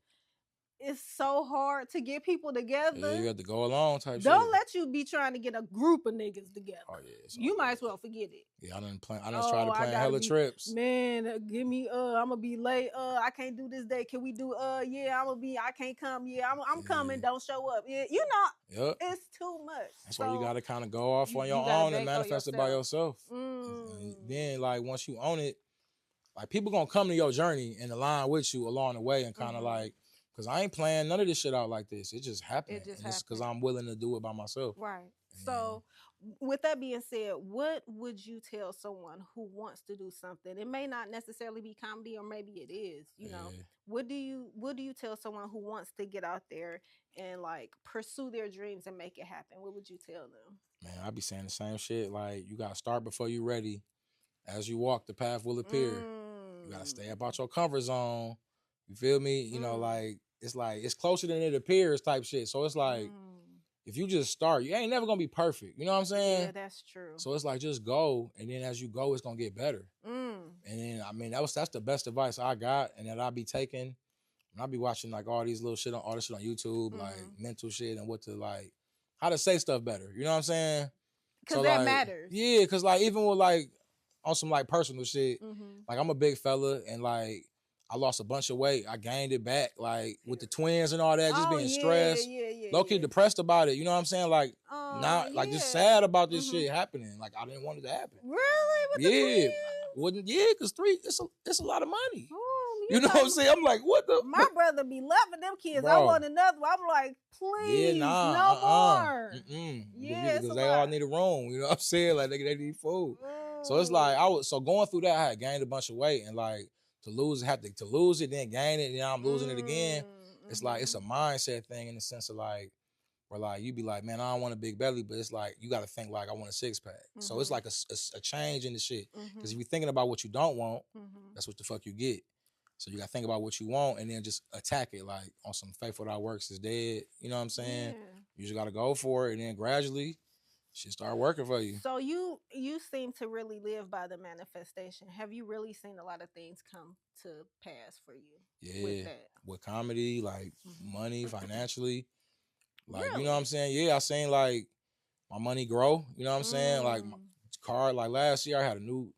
it's so hard to get people together.
Yeah, you have to go along type shit.
Don't let you be trying to get a group of niggas together.
Oh yeah,
you might as well forget it.
Yeah, I done tried to plan hella trips.
Man, give me I'm gonna be late. I can't do this day. Can we do yeah, I can't come. Yeah, I'm coming. Don't show up. Yeah, you know, it's too much.
That's why you gotta kind of go off on your own and manifest it by yourself. And then like once you own it, like people gonna come to your journey and align with you along the way and kind of like. Because I ain't playing none of this shit out like this. It just happened. It's because I'm willing to do it by myself.
Right. So, with that being said, what would you tell someone who wants to do something? It may not necessarily be comedy, or maybe it is. You know, what do you tell someone who wants to get out there and like pursue their dreams and make it happen? What would you tell them?
Man, I be saying the same shit. Like you gotta start before you're ready. As you walk, the path will appear. You gotta stay about your comfort zone. You feel me? You know, like it's closer than it appears type shit. So it's like if you just start, you ain't never gonna be perfect. You know what I'm saying?
Yeah, that's true.
So it's like just go, and then as you go, it's gonna get better. And then I mean that's the best advice I got, and that I be taking. And I be watching like all this shit on YouTube, like mental shit and what to like how to say stuff better. You know what I'm saying?
Because that matters.
Yeah, because like even with like on some like personal shit, like I'm a big fella and like. I lost a bunch of weight. I gained it back, like with the twins and all that, just being stressed. Low-key depressed about it. You know what I'm saying? Like, not like just sad about this shit happening. Like, I didn't want it to happen.
Really? With the
twins? Because 3, it's a lot of money. You know what I'm saying? I'm like, what the?
My brother be loving them kids. Bro. I want another one. I'm like, please, no more.
Yeah, because they all need a room. You know what I'm saying? Like, they need food. So it's like, going through that, I had gained a bunch of weight and like, to lose it, then gain it, and now I'm losing it again. It's like it's a mindset thing in the sense of like, where like you be like, man, I don't want a big belly, but it's like you got to think like I want a 6-pack. So it's like a change in the shit. Because if you're thinking about what you don't want, that's what the fuck you get. So you got to think about what you want and then just attack it like on some faithful that works is dead. You know what I'm saying? You just got to go for it, and then gradually. Shit start working for you.
So you seem to really live by the manifestation. Have you really seen a lot of things come to pass for you?
Yeah, with comedy, like money, financially, like you know what I'm saying. Yeah, I seen like my money grow. You know what I'm saying. Like my car, like last year I had a new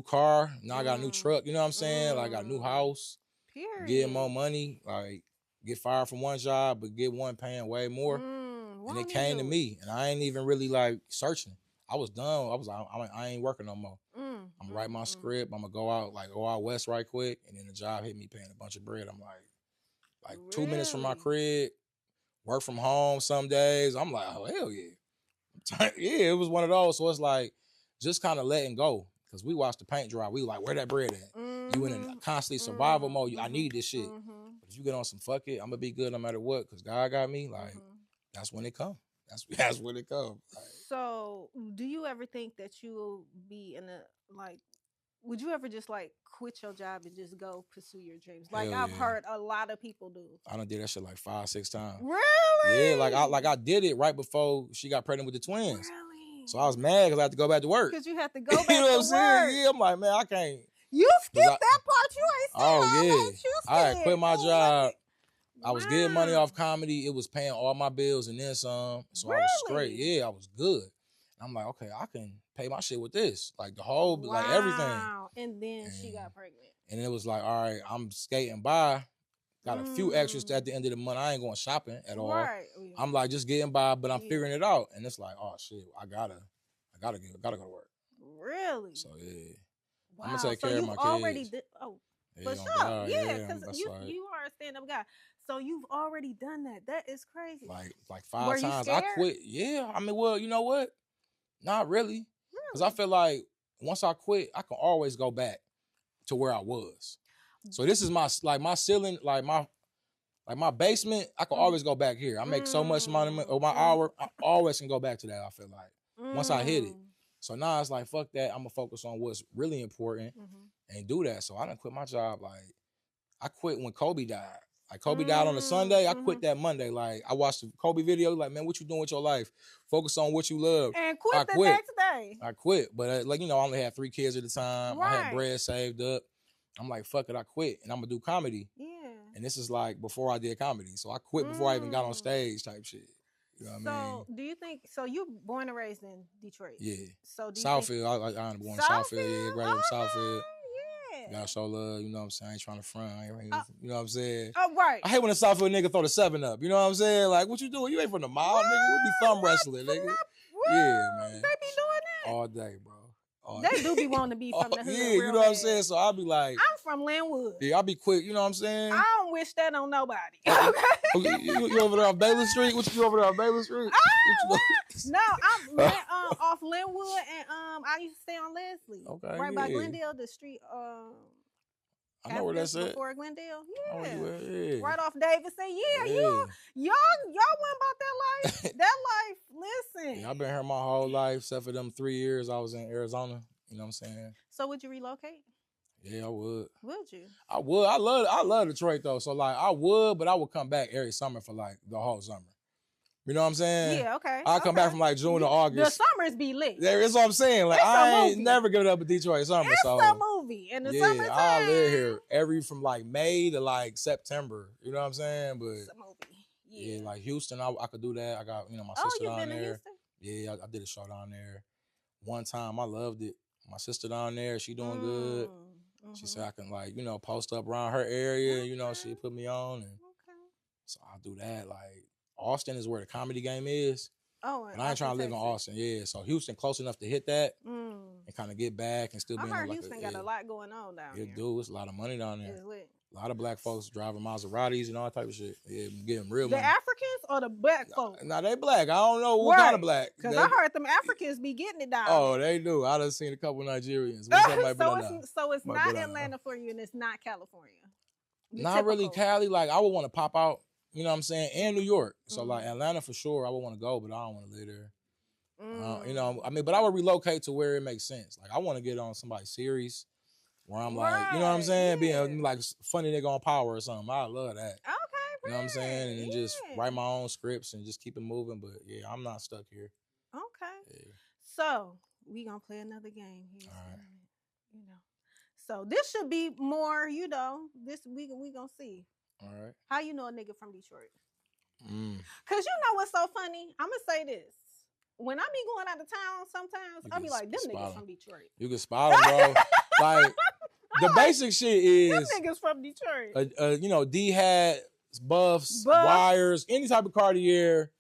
car. Now I got a new truck. You know what I'm saying. Like I got a new house.
Period.
Get more money. Like get fired from one job, but get one paying way more. And it came to me, and I ain't even really like searching. I was done. I ain't working no more. I'm gonna write my script. I'm gonna go out west right quick, and then the job hit me paying a bunch of bread. I'm like 2 minutes from my crib, work from home some days. I'm like, oh hell yeah, yeah. It was one of those. So it's like just kind of letting go, because we watched the paint dry. We like, where that bread at? You in a constantly survival mode. I need this shit. But if you get on some fuck it, I'm gonna be good no matter what, because God got me. Like. That's when it comes. That's when it comes. Like,
So, do you ever think that you will be in a like? Would you ever just like quit your job and just go pursue your dreams? Like I've heard a lot of people do.
I done did that shit like 5-6 times.
Really?
Yeah, like I did it right before she got pregnant with the twins.
Really?
So I was mad because I had to go back to work.
Because you had to go back
you know
to
what I'm saying?
work.
Yeah, I'm like, man, I can't.
You skipped that part. You ain't said all that.
I had quit my job. I was getting money off comedy. It was paying all my bills and then some. So I was straight. Yeah, I was good. And I'm like, okay, I can pay my shit with this. Like the whole, like everything.
And then she got pregnant.
And it was like, all right, I'm skating by. Got a few extras at the end of the month. I ain't going shopping at all. Right. I'm like just getting by, but I'm figuring it out. And it's like, oh shit, I gotta go to work.
Really?
So yeah.
Wow.
I'm gonna take care of my kids.
Already did. Oh, for sure. Yeah, because you are a stand-up guy. So you've already done that. That is crazy.
Like 5 times. I quit. Yeah. I mean, well, you know what? Not really. Because I feel like once I quit, I can always go back to where I was. So this is my ceiling, like my basement. I can always go back here. I make so much money over my hour. I always can go back to that. I feel like once I hit it. So now it's like, fuck that. I'm gonna focus on what's really important and do that. So I done quit my job. Like I quit when Kobe died. Like Kobe died on a Sunday. I quit that Monday. Like I watched the Kobe video. Like, man, what you doing with your life? Focus on what you love.
And quit the next day.
I quit. But like, you know, I only had 3 kids at the time. Right. I had bread saved up. I'm like, fuck it, I quit. And I'm gonna do comedy. Yeah. And this is like before I did comedy. So I quit before I even got on stage type shit. You know what I mean?
So do you think, so you born and raised in Detroit?
Yeah.
So do you
Southfield. I born in Southfield. Yeah, graduated from Southfield. Gotta show love, you know what I'm saying? I ain't trying to front. You know what I'm saying?
Oh, right.
I hate when a Southfield nigga throw the 7 up. You know what I'm saying? Like, what you doing? You ain't from the mall, nigga. You be thumb wrestling, nigga. Yeah, man.
They be doing that?
All day, bro.
They do be wanting to be from the hood.
Yeah, you know what I'm saying? So I'll be like,
I'm from Linwood.
Yeah, I'll be quick, you know what I'm saying?
I don't wish that on nobody. Okay.
You over there on Baylor Street? What you over there on Baylor Street?
No, I'm off Linwood and I used to stay on Leslie. Okay. Right by Glendale, the street
I know where that's at.
Before Glendale,
yeah.
Right off Davidson, y'all went about that life. That life, listen.
Yeah, I've been here my whole life, except for them 3 years I was in Arizona. You know what I'm saying?
So would you relocate?
Yeah, I would.
Would you?
I would. I love Detroit though. So like I would, but I would come back every summer for like the whole summer. You know what I'm saying?
Yeah, okay.
I come back from like June to August.
The summers be lit.
That's what I'm saying. Like I ain't never given up a Detroit summer.
It's a movie in the summertime.
I live here from like May to like September. You know what I'm saying? But
it's a movie. Yeah,
like Houston, I could do that. I got my sister down there. Yeah, I did a show down there. One time I loved it. My sister down there, she doing good. She said I can like post up around her area. She put me on, and so I'll do that. Like. Austin is where the comedy game is. Oh, and I ain't trying to live in Austin. Yeah, so Houston close enough to hit that and kind of get back and still be.
I heard Houston got a lot going on down there.
It do. It's a lot of money down there. It's lit. A lot of black folks driving Maseratis and all type of shit. Yeah, getting real money.
The Africans or the black folks?
Nah, they black. I don't know what kind of black.
Because I heard them Africans be getting it down.
Oh, they do. I done seen a couple Nigerians.
So it's not Atlanta for you and it's not California.
Not really Cali. Like I would want to pop out. You know what I'm saying? And New York. So like Atlanta for sure, I would want to go, but I don't want to live there. But I would relocate to where it makes sense. Like I want to get on somebody's series where I'm like, you know what I'm saying? Being like funny nigga on Power or something. I love that.
Okay,
you know what I'm saying? And then just write my own scripts and just keep it moving. But yeah, I'm not stuck here.
Okay. Yeah. So we gonna play another game here. All right. So this should be more, this we gonna see.
All right.
How you know a nigga from Detroit? Cause what's so funny? I'm gonna say this. When I be going out of town, sometimes I be like, them niggas from Detroit.
You can spot them, bro. Like the basic shit is
them niggas from Detroit.
D-hats, buffs, wires, any type of Cartier,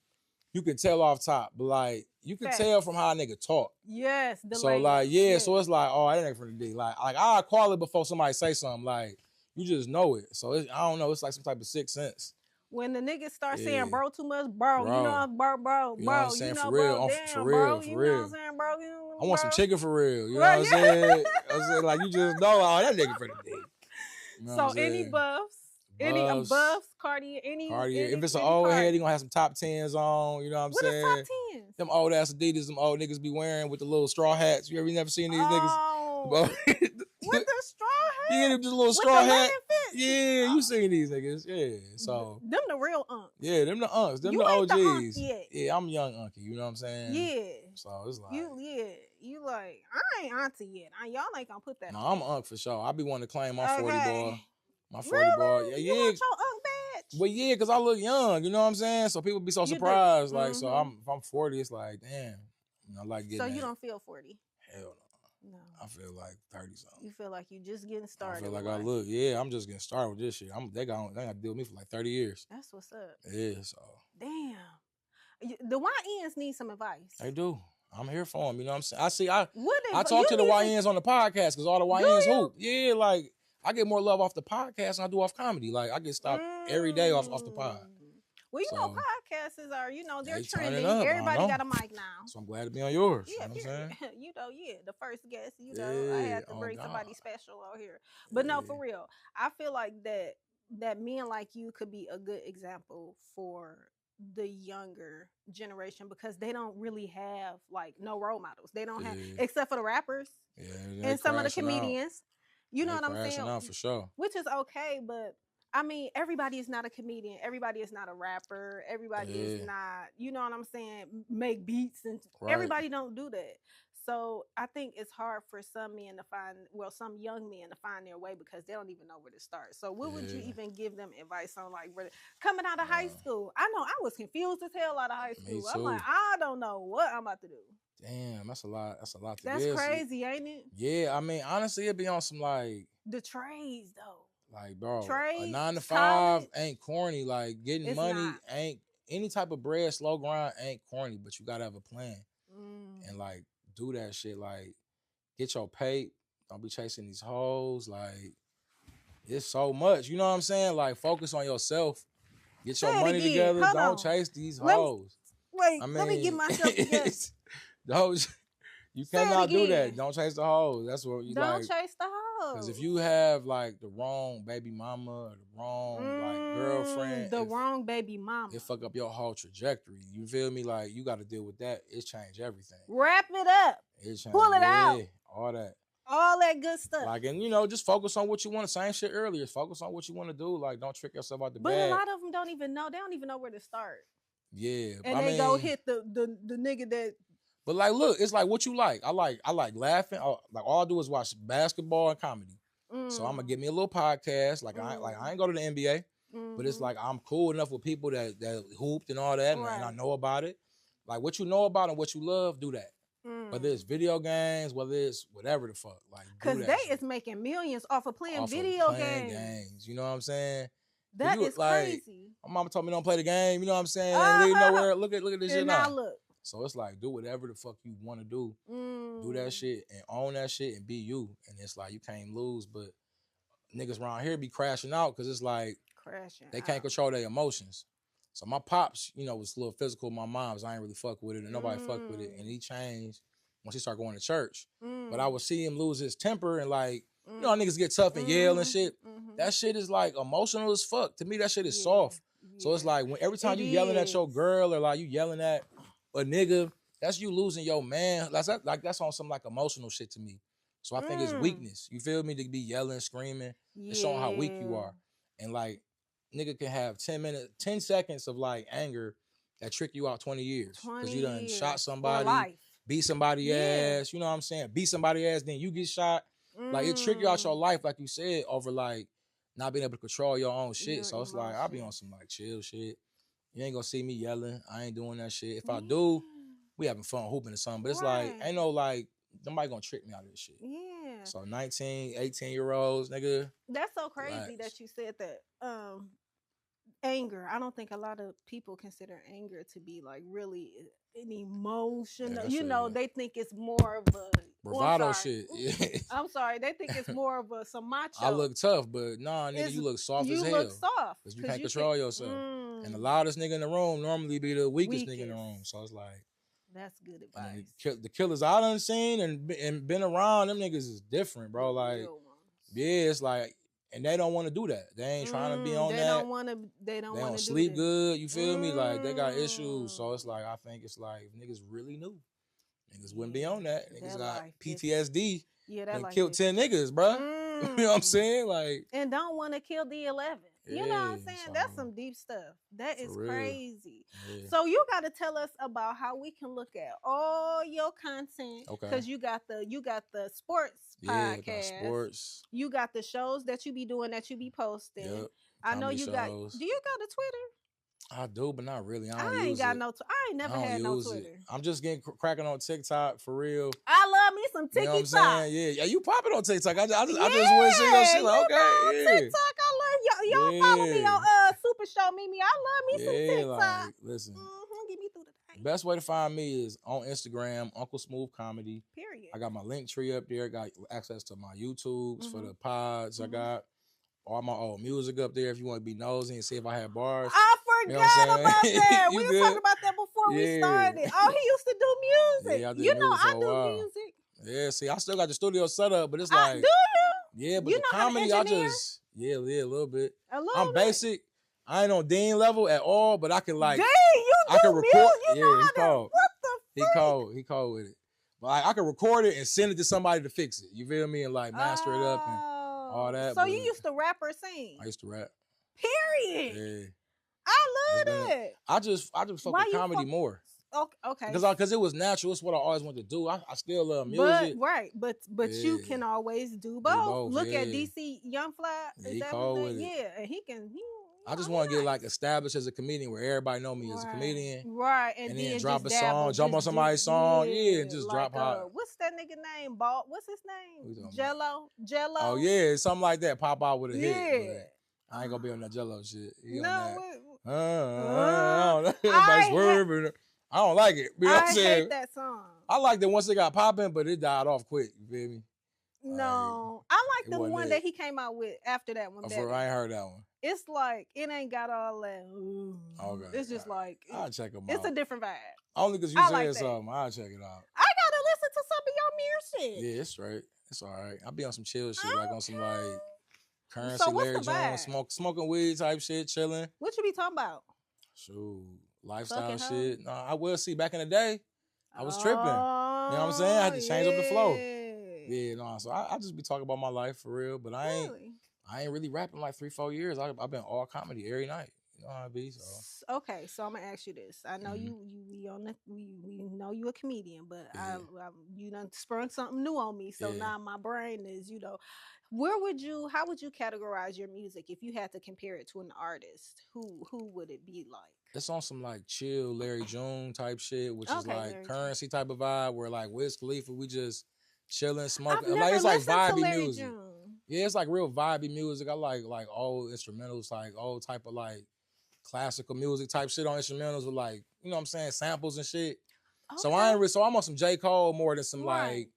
you can tell off top. But like you can tell from how a nigga talk.
Yes.
So like so it's like, oh, that nigga from the D. Like I call it before somebody say something. Like. You just know it. So I don't know. It's like some type of sixth sense.
When the niggas start saying bro too much, bro. You know
what I'm saying? For real.
For
real.
You know what I'm saying, bro?
I want some chicken for real. You know what I'm saying? I'm saying? Like, you just know, oh, that nigga for the day.
So any buffs? Any buffs, Cartier,
Cartier. If it's an old head, he gonna have some top 10s on. You know what I'm saying?
What is top 10s?
Them old ass Adidas, them old niggas be wearing with the little straw hats. You never seen these niggas?
With the straw hat?
Yeah, just a little straw hat. Yeah, you seen these niggas. Yeah. So
them the real unks.
Yeah, them the unks. Them
you
the
OGs.
OGs.
The
yeah, I'm young unky. You know what I'm saying?
Yeah.
So it's like
you like, I ain't auntie yet. Y'all ain't gonna put that.
No, I'm an unk for sure. I be wanting to claim my 40 boy. My 40
really?
boy. Yeah.
You want your unk badge?
Well, yeah, because I look young. You know what I'm saying? So people be so surprised. Like, so if I'm 40, it's like, damn. Like getting
So you don't feel 40?
Hell no. No. I feel like 30 something.
You feel like you just getting started.
I feel like I'm just getting started with this shit. They got to deal with me for like 30 years.
That's what's up.
Yeah, so.
Damn. The YNs need some advice.
They do. I'm here for them. You know what I'm saying? I talk to the YNs on the podcast because all the YNs hoop. Yeah, like I get more love off the podcast than I do off comedy. Like I get stopped every day off the pod.
Well, you know, podcasts are, they're trending. Everybody got a mic now.
So I'm glad to be on yours.
Yeah,
you know what I'm
saying? The first guest, I had to bring somebody special out here. But no, for real, I feel like that men like you could be a good example for the younger generation because they don't really have like no role models. They don't have, except for the rappers and some of the comedians. You know what I'm saying?
Out for sure.
Which is okay, but I mean, everybody is not a comedian. Everybody is not a rapper. Everybody is not, you know what I'm saying, make beats. And everybody don't do that. So I think it's hard for some men to some young men to find their way because they don't even know where to start. So what would you even give them advice on, like, coming out of high school? I know I was confused as hell out of high school. I'm like, I don't know what I'm about to do.
Damn, that's a lot. That's a lot to do.
That's crazy, ain't it?
Yeah, I mean, honestly, it'd be on some like
the trades though.
Like, bro,
trades,
a 9 to 5 ain't corny. Like, getting money ain't any type of bread, slow grind ain't corny, but you gotta have a plan. And like do that shit. Like, get your pay. Don't be chasing these hoes. Like, it's so much. You know what I'm saying? Like, focus on yourself. Get your money together. Don't chase these hoes.
Let me get myself together.
Those, you cannot do that. Don't chase the hoes. That's what you
don't chase the hoes.
Because if you have like the wrong baby mama or the wrong like girlfriend,
wrong baby mama,
it fuck up your whole trajectory. You feel me? Like you got to deal with that. It changed everything.
Wrap it up. Pull it out.
All that.
All that good stuff.
Like, and just focus on what you want. Same shit earlier. Focus on what you want to do. Like, don't trick yourself out the bag.
But a lot of them don't even know. They don't even know where to start.
Yeah.
And they go hit the nigga that.
But like, look, it's like what you like. I like laughing. Like all I do is watch basketball and comedy. So I'm gonna get me a little podcast. Like I ain't go to the NBA, but it's like I'm cool enough with people that hooped and all that, and I know about it. Like what you know about and what you love, do that. Whether it's video games, whether it's whatever the fuck, like
because they is making millions off of playing video games.
You know what I'm saying?
That is crazy.
My mama told me don't play the game. You know what I'm saying? Leave nowhere. Look at this shit now.
Look.
So it's like, do whatever the fuck you want to do. Do that shit and own that shit and be you. And it's like, you can't lose. But niggas around here be crashing out because it's like, they can't control their emotions. So my pops, was a little physical. My mom's, I ain't really fuck with it and nobody fuck with it. And he changed once he started going to church. But I would see him lose his temper and like, niggas get tough and yell and shit. That shit is like emotional as fuck. To me, that shit is soft. So it's like, every time you yelling at your girl or like you yelling at a nigga, that's you losing your man. That's on some like emotional shit to me. So I think it's weakness. You feel me? To be yelling, screaming, it's showing how weak you are. And like, nigga can have 10 seconds of like anger that trick you out 20 years. Because you done shot somebody, beat somebody ass, you know what I'm saying? Beat somebody ass, then you get shot. Like it trick you out your life, like you said, over like not being able to control your own shit. So it's like, I'll be on some like chill shit. You ain't gonna see me yelling. I ain't doing that shit. If I do, we having fun hooping or something. But it's like, ain't no like, nobody gonna trick me out of this shit.
Yeah.
So 19, 18-year-olds, nigga.
That's so crazy that you said that. Anger. I don't think a lot of people consider anger to be like really an emotion. They think it's more of a
bravado shit.
I'm sorry. They think it's more of some macho.
I look tough, but nah, nigga, you look soft as hell.
You look soft.
Because you can't control yourself. And the loudest nigga in the room normally be the weakest nigga in the room. So it's like,
that's good advice.
The killers I done seen and been around, them niggas is different, bro. Like, yeah, it's like, And they don't want to do that. They ain't trying to be on
they
that.
They don't
want to sleep good. You feel me? Like they got issues. So it's like, I think it's like, if niggas really knew, niggas wouldn't be on that. Niggas got PTSD. And killed 10 niggas, bro. You know what I'm saying? Like,
and don't want to kill the 11. You know what I'm saying? So, that's some deep stuff. That is crazy. Yeah. So you got to tell us about how we can look at all your content. Because you got the sports podcast. Sports. You got the shows that you be doing, that you be posting. Yep. I know you got. Do you got a Twitter?
I do, but not really.
I ain't never had no Twitter.
I'm just getting cracking on TikTok for real.
I love me some TikTok. You know what I'm
saying? Yeah, you popping on TikTok. I just want to see your shit. Like, okay,
TikTok. I love y'all. Follow me on Super Show Mimi. I love me some TikTok.
Like, listen,
get me through the day.
Best way to find me is on Instagram, Uncle Smooth Comedy.
Period.
I got my link tree up there. Got access to my YouTubes for the pods. I got all my old music up there if you want to be nosy and see if I had bars.
I forgot about that. We were talking about that before we started. Oh, he used to do music.
Yeah, I
do music.
Yeah, see, I still got the studio set up, but it's
like, do you?
Yeah, but the comedy, I just, a little bit. I'm basic. I ain't on Dean level at all, but I can like,
Dean, I can record. He cold. What the fuck?
He cold with it. But I can record it and send it to somebody to fix it. You feel me? And like master it up and all that.
So you used to rap or sing?
I used to rap.
Period.
Yeah.
I love it.
I just fuck with comedy more.
Okay.
Because it was natural. It's what I always wanted to do. I still love music.
But you can always do both. Look at DC Young Fly.
He cold with it.
Yeah, and he can.
I just want to get like established as a comedian where everybody know me as a comedian.
Right.
And then drop a song, jump on somebody's song. Yeah, and just drop hot.
What's that nigga name? What's his name? Jello?
Oh, yeah. Something like that. Pop out with a hit. I ain't going to be on that Jello shit. I don't like it. You know what I'm saying?
I hate that song.
I liked it once it got popping, but it died off quick. You feel me?
No. I like the one that he came out with after that one.
I ain't heard that one.
It's like, it ain't got all that. Okay. It's just like.
I'll check them out.
It's a different vibe.
Only because you said something. I'll check it out.
I got to listen to some of your music.
Yeah, it's right. It's all right. I'll be on some chill shit, like on some like Currency, Larry Jones, smoking weed type shit, chilling.
What you be talking about?
Shoot. Lifestyle shit. No, I will see. Back in the day, I was tripping. You know what I'm saying? I had to change up the flow. Yeah, no. So I just be talking about my life for real. But I ain't really rapping like 3-4 years. I've been all comedy every night. You know how I be. So
okay, so I'm gonna ask you this. I know we know you a comedian, but you done sprung something new on me. So now my brain is, how would you categorize your music if you had to compare it to an artist? Who would it be like?
It's on some like chill Larry June type shit, which is like Currency type of vibe, where like Wiz Khalifa, we just chilling, smoking. Like it's like vibey music. Yeah, it's like real vibey music. I like old instrumentals, like old type of like classical music type shit on instrumentals with like, you know what I'm saying, samples and shit. Okay. So I'm on some J. Cole more than some like.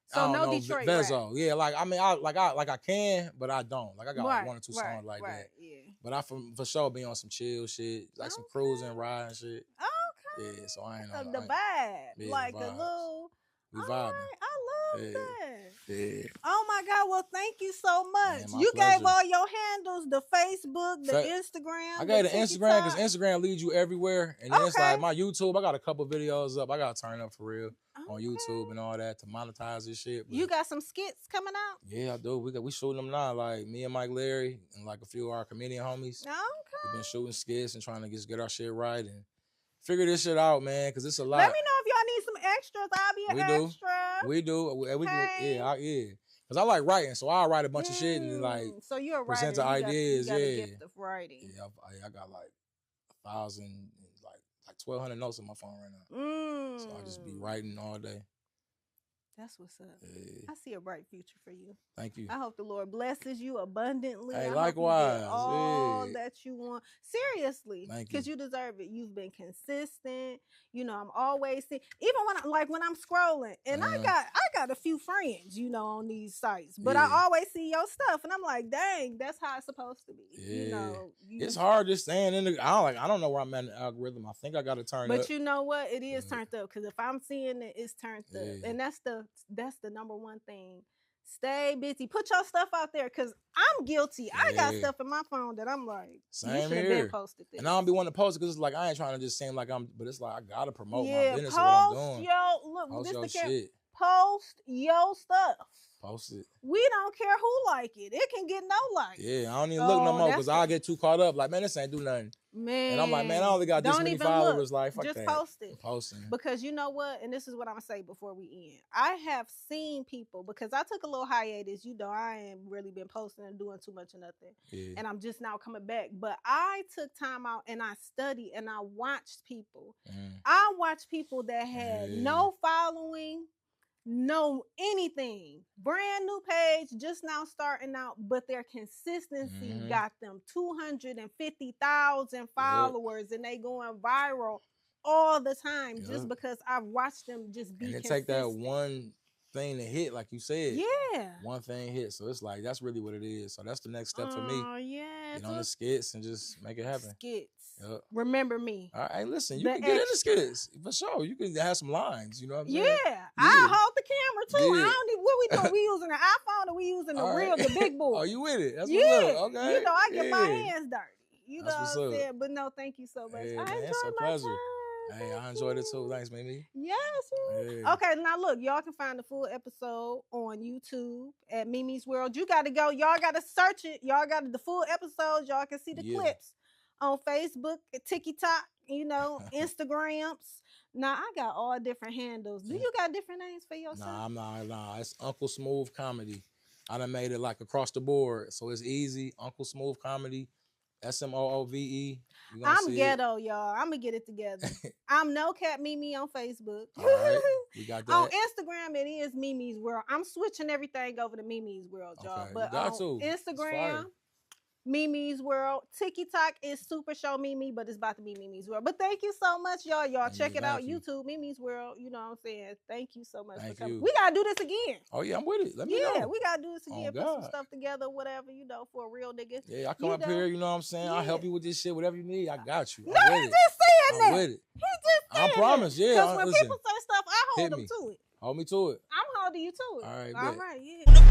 So no Detroit rap.
Yeah, like I mean, I can, but I don't. Like I got like 1 or 2 songs like that. Yeah. But I for sure be on some chill shit, like some cruising, riding shit.
Okay.
Yeah, so I ain't on
the vibe, like a little.
We vibing.
Right, I love that.
Yeah.
Oh my God! Well, thank you so much.
Man,
you
pleasure.
gave all your handles, the Facebook, the Instagram.
I gave the Instagram because Instagram leads you everywhere, and then it's like my YouTube. I got a couple videos up. I got to turn up for real on YouTube and all that to monetize this shit. But
you got some skits coming out?
Yeah, I do. We shooting them now. Like me and Mike Larry and like a few of our comedian homies.
Okay.
We've been shooting skits and trying to just get our shit right and figure this shit out, man, because it's a lot.
Let me know if y'all need some extras. I'll be an extra.
We do. We do. Because I like writing, so I'll write a bunch of shit and then like
so you're a
present
the
ideas.
You got a gift of writing.
Yeah, I got like 1,000, like 1,200 notes on my phone right now. So I just be writing all day.
That's what's up.
Yeah.
I see a bright future for you.
Thank you.
I hope the Lord blesses you abundantly.
Hey, likewise.
All that you want. Seriously.
Thank you.
Because you deserve it. You've been consistent. I'm always seeing, even when I'm scrolling, and I got a few friends, on these sites, but I always see your stuff, and I'm like, dang, that's how it's supposed to be.
Yeah. It's hard just staying in the. I don't know where I'm at in the algorithm. I think I got to turn up.
But you know what? It is turned up because if I'm seeing it, it's turned up, and that's the number one thing Stay busy. Put your stuff out there, because I'm guilty. Yeah. I got stuff in my phone that I'm like,
same
you should have been posted this.
And I don't be wanting to post it because it's like, I ain't trying to just seem like I'm, but it's like, I got to promote my business and what I'm doing. Post your shit.
Post your stuff.
Post it.
We don't care who like it. It can get no like.
Yeah, I don't even look no more because I get too caught up. Like, man, this ain't do nothing.
Man.
And I'm like, man, I only got this many followers. Like, fuck
just
that.
Post it.
Posting.
Because you know what? And this is what I'm going to say before we end. I have seen people, because I took a little hiatus. You know, I ain't really been posting and doing too much of nothing. Yeah. And I'm just now coming back. But I took time out and I studied and I watched people. I watched people that had no following, no anything, brand new page, just now starting out, but their consistency got them 250,000 followers, and they going viral all the time just because I've watched them just be consistent. Take that
one thing to hit, like you said.
Yeah.
One thing hit. So it's like, that's really what it is. So that's the next step for me.
Oh, yeah.
Get on the skits and just make it happen.
Skits. Yep. Remember me.
All right, listen, you can get into skits for sure. You can have some lines, you know what I'm saying?
Yeah. I hold the camera too. Yeah. I don't need, what we doing? We using an iPhone or we using the big boy?
Oh, you with it? That's
what's
up. Okay.
You know, I get my hands dirty. You know what I'm saying? But no, thank you so much. I enjoyed my time.
Hey, I enjoyed it too. Thanks, Mimi.
Yes. Yeah. Okay, now look, y'all can find the full episode on YouTube at Mimi's World. You got to go. Y'all got to search it. Y'all got the full episodes. Y'all can see the clips on Facebook, TikTok, you know, Instagrams. Now, I got all different handles. Do you got different names for yourself?
Nah, I'm not. Nah, it's Uncle Smooth Comedy. I done made it like across the board, so it's easy. Uncle Smooth Comedy. SMOOVE.
I'm ghetto, y'all. I'm gonna get it together. I'm No Cap Mimi on Facebook.
All right, we got that.
On Instagram, it is Mimi's World. I'm switching everything over to Mimi's World, y'all. Okay, but on Instagram, Mimi's World. TikTok is Super Show Mimi, but it's about to be Mimi's World. But thank you so much, y'all. Y'all check it out. YouTube, Mimi's World. You know what I'm saying? Thank you so much.
Thank you.
We gotta do this again.
Oh yeah, I'm with it. Let me know.
Yeah, we gotta do this again. Put some stuff together, whatever, you know, for a real nigga.
Yeah, I come up here, you know what I'm saying? I'll help you with this shit, whatever you need. I got you.
No, he just saying that.
I'm with it.
He just saying
I promise, yeah.
Because when people say stuff, I hold them to it.
Hold me to it.
I'm holding you to it.
All right,
all right, yeah.